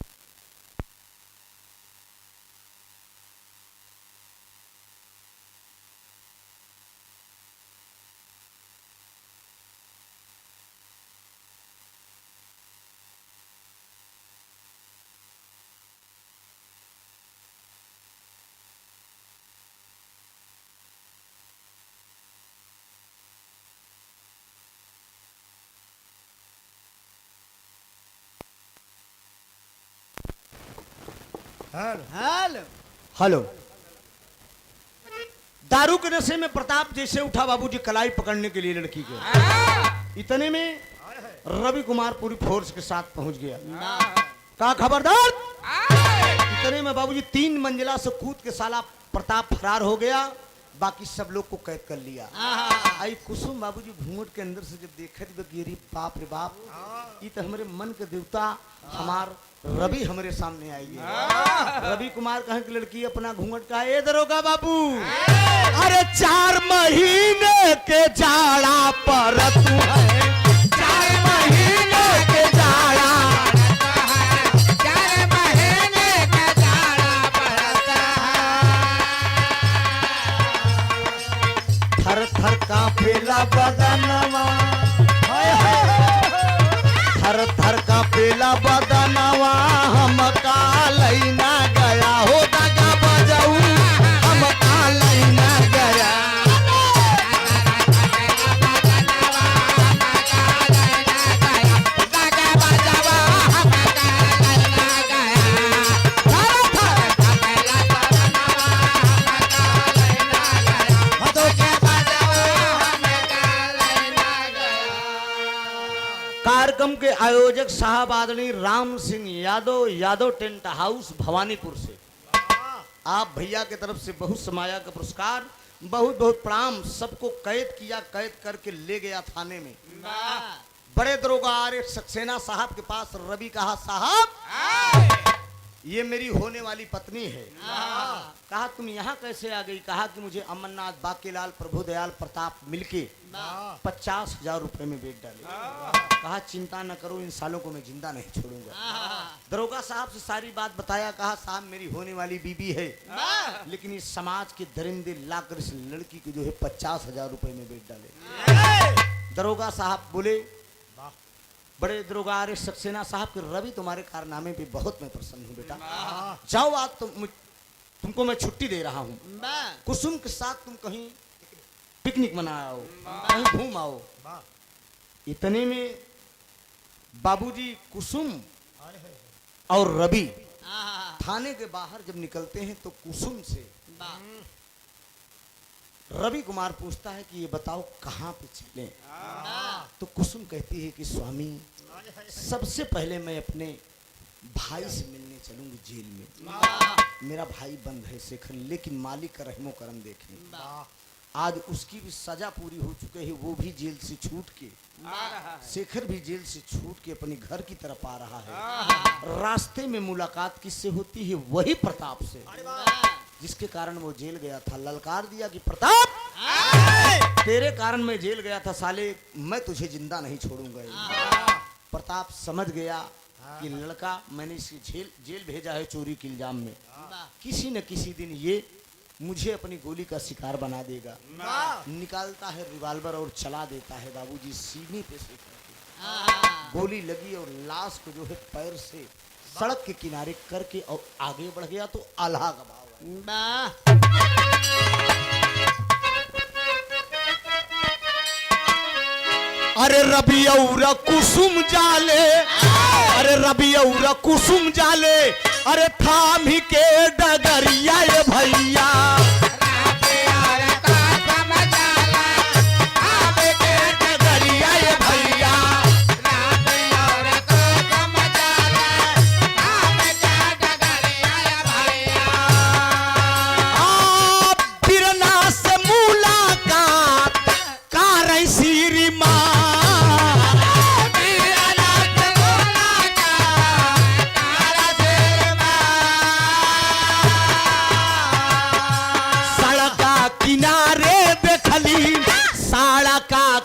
हेलो दारू के नशे में प्रताप जैसे उठा बाबूजी कलाई पकड़ने के लिए लड़की के। इतने में रवि कुमार पूरी फोर्स के साथ पहुंच गया। कहा खबरदार। इतने में बाबूजी 3 मंजिला से कूद के साला प्रताप फरार हो गया। बाकी सब लोग को कैद कर लिया। आई कुसुम बाबूजी घूंघट के अंदर से जब देखा रे बाप रे बाप, ये तो हमारे मन के देवता हमार रवि हमारे सामने आएगी। रवि कुमार कहे कि लड़की अपना घूंघट का ए दरोगा बाबू, अरे 4 महीने के जाड़ा पर तू है, 4 महीने के जाड़ा, 4 महीने का जाड़ा पड़ता थर थर कांपेला बदनवा, थर थर कांपेला बदनवा, हम कालैना गया हो दगा बजाऊ, हम कालैना गया। कार्यक्रम के आयोजक साहब आदरणीय राम सिंह यादव, यादव टेंट हाउस भवानीपुर से आप भैया के तरफ से बहुत समाया का पुरस्कार, बहुत बहुत प्रणाम। सबको कैद किया, कैद करके ले गया थाने में। बड़े दरोगा आर सक्सेना साहब के पास रवि कहा, साहब ये मेरी होने वाली पत्नी है। कहा तुम यहाँ कैसे आ गई? कहा कि मुझे अमरनाथ बाकीलाल प्रभुदयाल प्रताप मिलके 50,000 रुपए में बेच डाले। कहा चिंता न करो, इन सालों को मैं जिंदा नहीं छोड़ूंगा। दरोगा साहब से सारी बात बताया। कहा साहब मेरी होने वाली बीबी है, लेकिन इस समाज के दरिंदे लाकर इस लड़की को जो है 50,000 रुपए में बेच डाले। दरोगा साहब बोले, बड़े दरोगा आर सक्सेना साहब के, रवि तुम्हारे कारनामे पे बहुत मैं प्रसन्न हूँ बेटा, जाओ आज तुमको मैं छुट्टी दे रहा हूँ। कुसुम के साथ तुम कहीं पिकनिक मनाओ, कहीं घूम आओ। इतने में बाबूजी कुसुम और रवि थाने के बाहर जब निकलते हैं तो कुसुम से रवि कुमार पूछता है कि ये बताओ कहाँ पे चले? तो कुसुम कहती है कि स्वामी सबसे पहले मैं अपने भाई से मिलने चलूंगी जेल में। मेरा भाई बंद है शेखर, लेकिन मालिक का रहमो करम देखने। आज उसकी भी सजा पूरी हो चुकी है, वो भी जेल से छूट के, शेखर भी जेल से छूट के अपने घर की तरफ आ रहा है। रास्ते में मुलाकात किससे होती है? वही प्रताप से, जिसके कारण वो जेल गया था। ललकार दिया कि प्रताप तेरे कारण मैं जेल गया था साले, मैं तुझे जिंदा नहीं छोड़ूंगा। प्रताप समझ गया कि लड़का मैंने इसे जेल भेजा है चोरी के इल्जाम में, किसी न किसी दिन ये मुझे अपनी गोली का शिकार बना देगा। निकालता है रिवाल्वर और चला देता है बाबूजी सीने पे से करके। गोली लगी और लाश को जो है पैर से सड़क के किनारे करके और आगे बढ़ गया तो आल्हा गवा। अरे रवि और कुसुम जाले, अरे रवि और कुसुम जाले, अरे थाम ही के डगरिया ये भैया।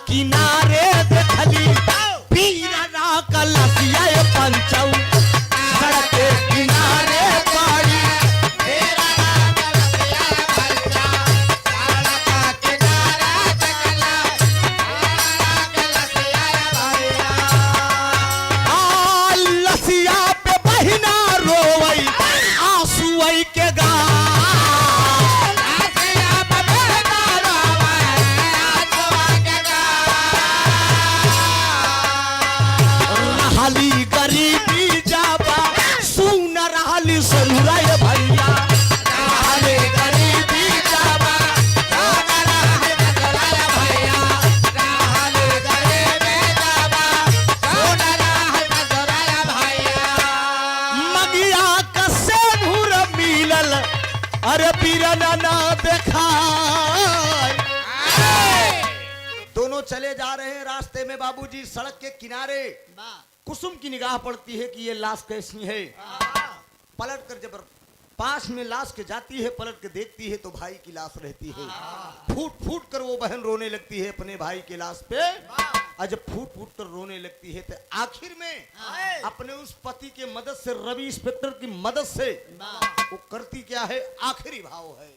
किनारे देखली पीरा का लसिया पंचौ, सड़क के किनारे पड़ी लसिया पे बहिना रोवई आंसुई के गा। गरीबी जाबा सुन रहली सनुराय भैया, गरीबी जाबा सुन रहली सनुराय भैया, गरीबी जाबा सुन रहली सनुराय भैया। मगिया कसे नूर मिलल, अरे पीरना ना देखा। दोनों चले जा रहे हैं रास्ते में बाबूजी, सड़क के किनारे कुसुम की निगाह पड़ती है कि ये लाश कैसी है। पलट कर जब पास में लाश के जाती है, पलट के देखती है तो भाई की लाश रहती है। फूट फूट कर वो बहन रोने लगती है अपने भाई की लाश पे। और जब फूट फूट कर रोने लगती है तो आखिर में अपने उस पति के मदद से, रवि इंस्पेक्टर की मदद से वो करती क्या है, आखिरी भाव है।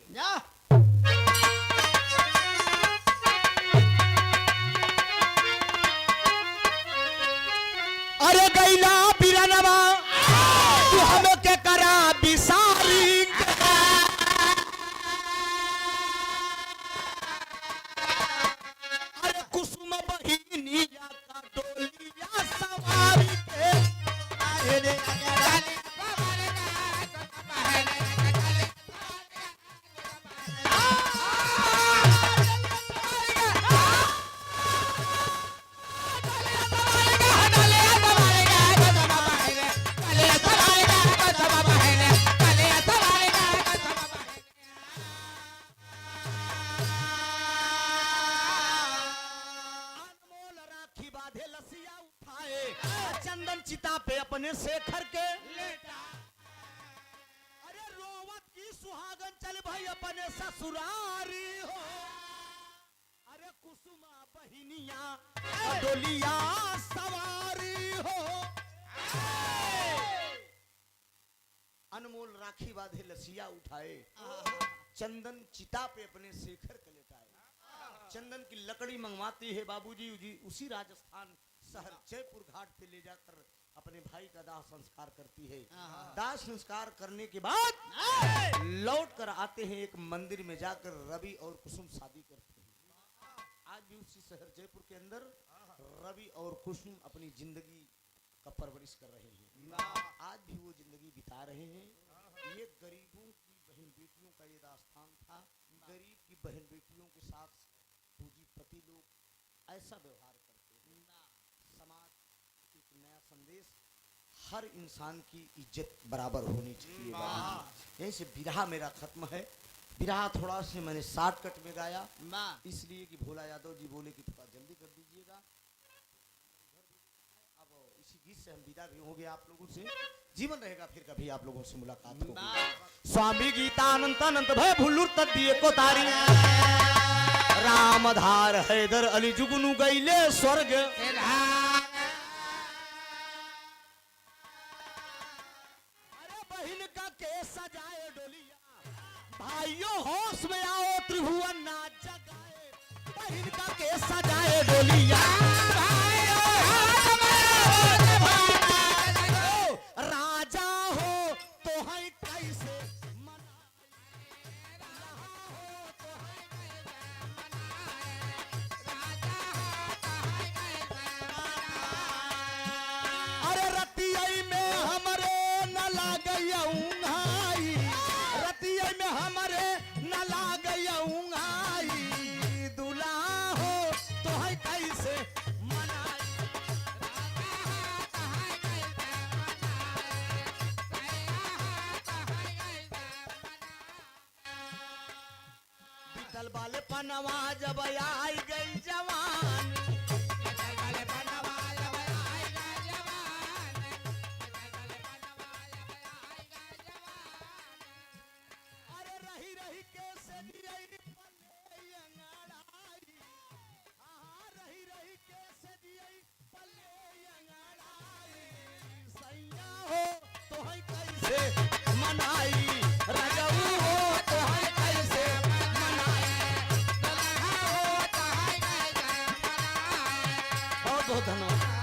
अरे गैला बिरनवा तू हमें के करा बिसारी अरे कुसुम बहिनी या का डोलिया सवारी के अरे अनमोल राखी बांधे लसिया उठाए चंदन चिता पे अपने शेखर के लेटा अरे रोवत की सुहागन चल भाई अपने ससुरारी हो अरे कुसुमा बहिनिया डोलिया सवारी हो अनमोल राखी बांधे लसिया उठाए चंदन चिता पे अपने शेखर के लेटाए। चंदन की लकड़ी मंगवाती है बाबूजी जी, उसी राजस्थान शहर जयपुर घाट पे ले जाकर अपने भाई का दाह संस्कार करती है। दाह संस्कार करने के बाद लौट कर आते हैं, एक मंदिर में जाकर रवि और कुसुम शादी करते हैं। आज भी उसी शहर जयपुर के अंदर रवि और कुसुम अपनी जिंदगी का परवरिश कर रहे हैं। आज भी वो जिंदगी बिता रहे हैं। ये गरीबों की बहन बेटियों का ये दास्तान था। गरीब की बहन बेटियों के साथ पूंजीपति लोग ऐसा व्यवहार करते हैं। समाज एक नया संदेश, हर इंसान की इज्जत बराबर होनी चाहिए। यहीं से बिरहा मेरा खत्म है। बिरहा थोड़ा से मैंने शॉर्टकट में गाया इसलिए कि भोला यादव जी बोले कि थोड़ा जल्दी कर दीजिएगा। अब इसी गीत से हम विदा भी होंगे आप लोगों से। जीवन रहेगा फिर कभी आप लोगों से मुलाकात होगी। स्वामी गीतानंद अनंत भय भुल्लुर तद्दिए को तारी रामधार हैदर अली जुगनू गईले स्वर्ग। अरे बहन का केस सजाए डोलिया भाइयों होश में आओ त्रिभुवन ना जगाए। बहन का केस सजाए डोलिया राजा हो तो है कैसे अरे रतिया में हमरे न लागैया उंघाई, रतिया में हमरे न लागैया उंघाई। दुला हो तो है कैसे मनाई। बीतल वाले पनवा जब आई गई जवान, अरे रही रही के सदियई पल्ले अंगड़ाई। हाँ रही रही के सदियई पल्ले अंगड़ाई। सैया हो तो है कैसे मनाई, रजऊ हो तो है कैसे मनाई। बहुत बहुत धन्यवाद।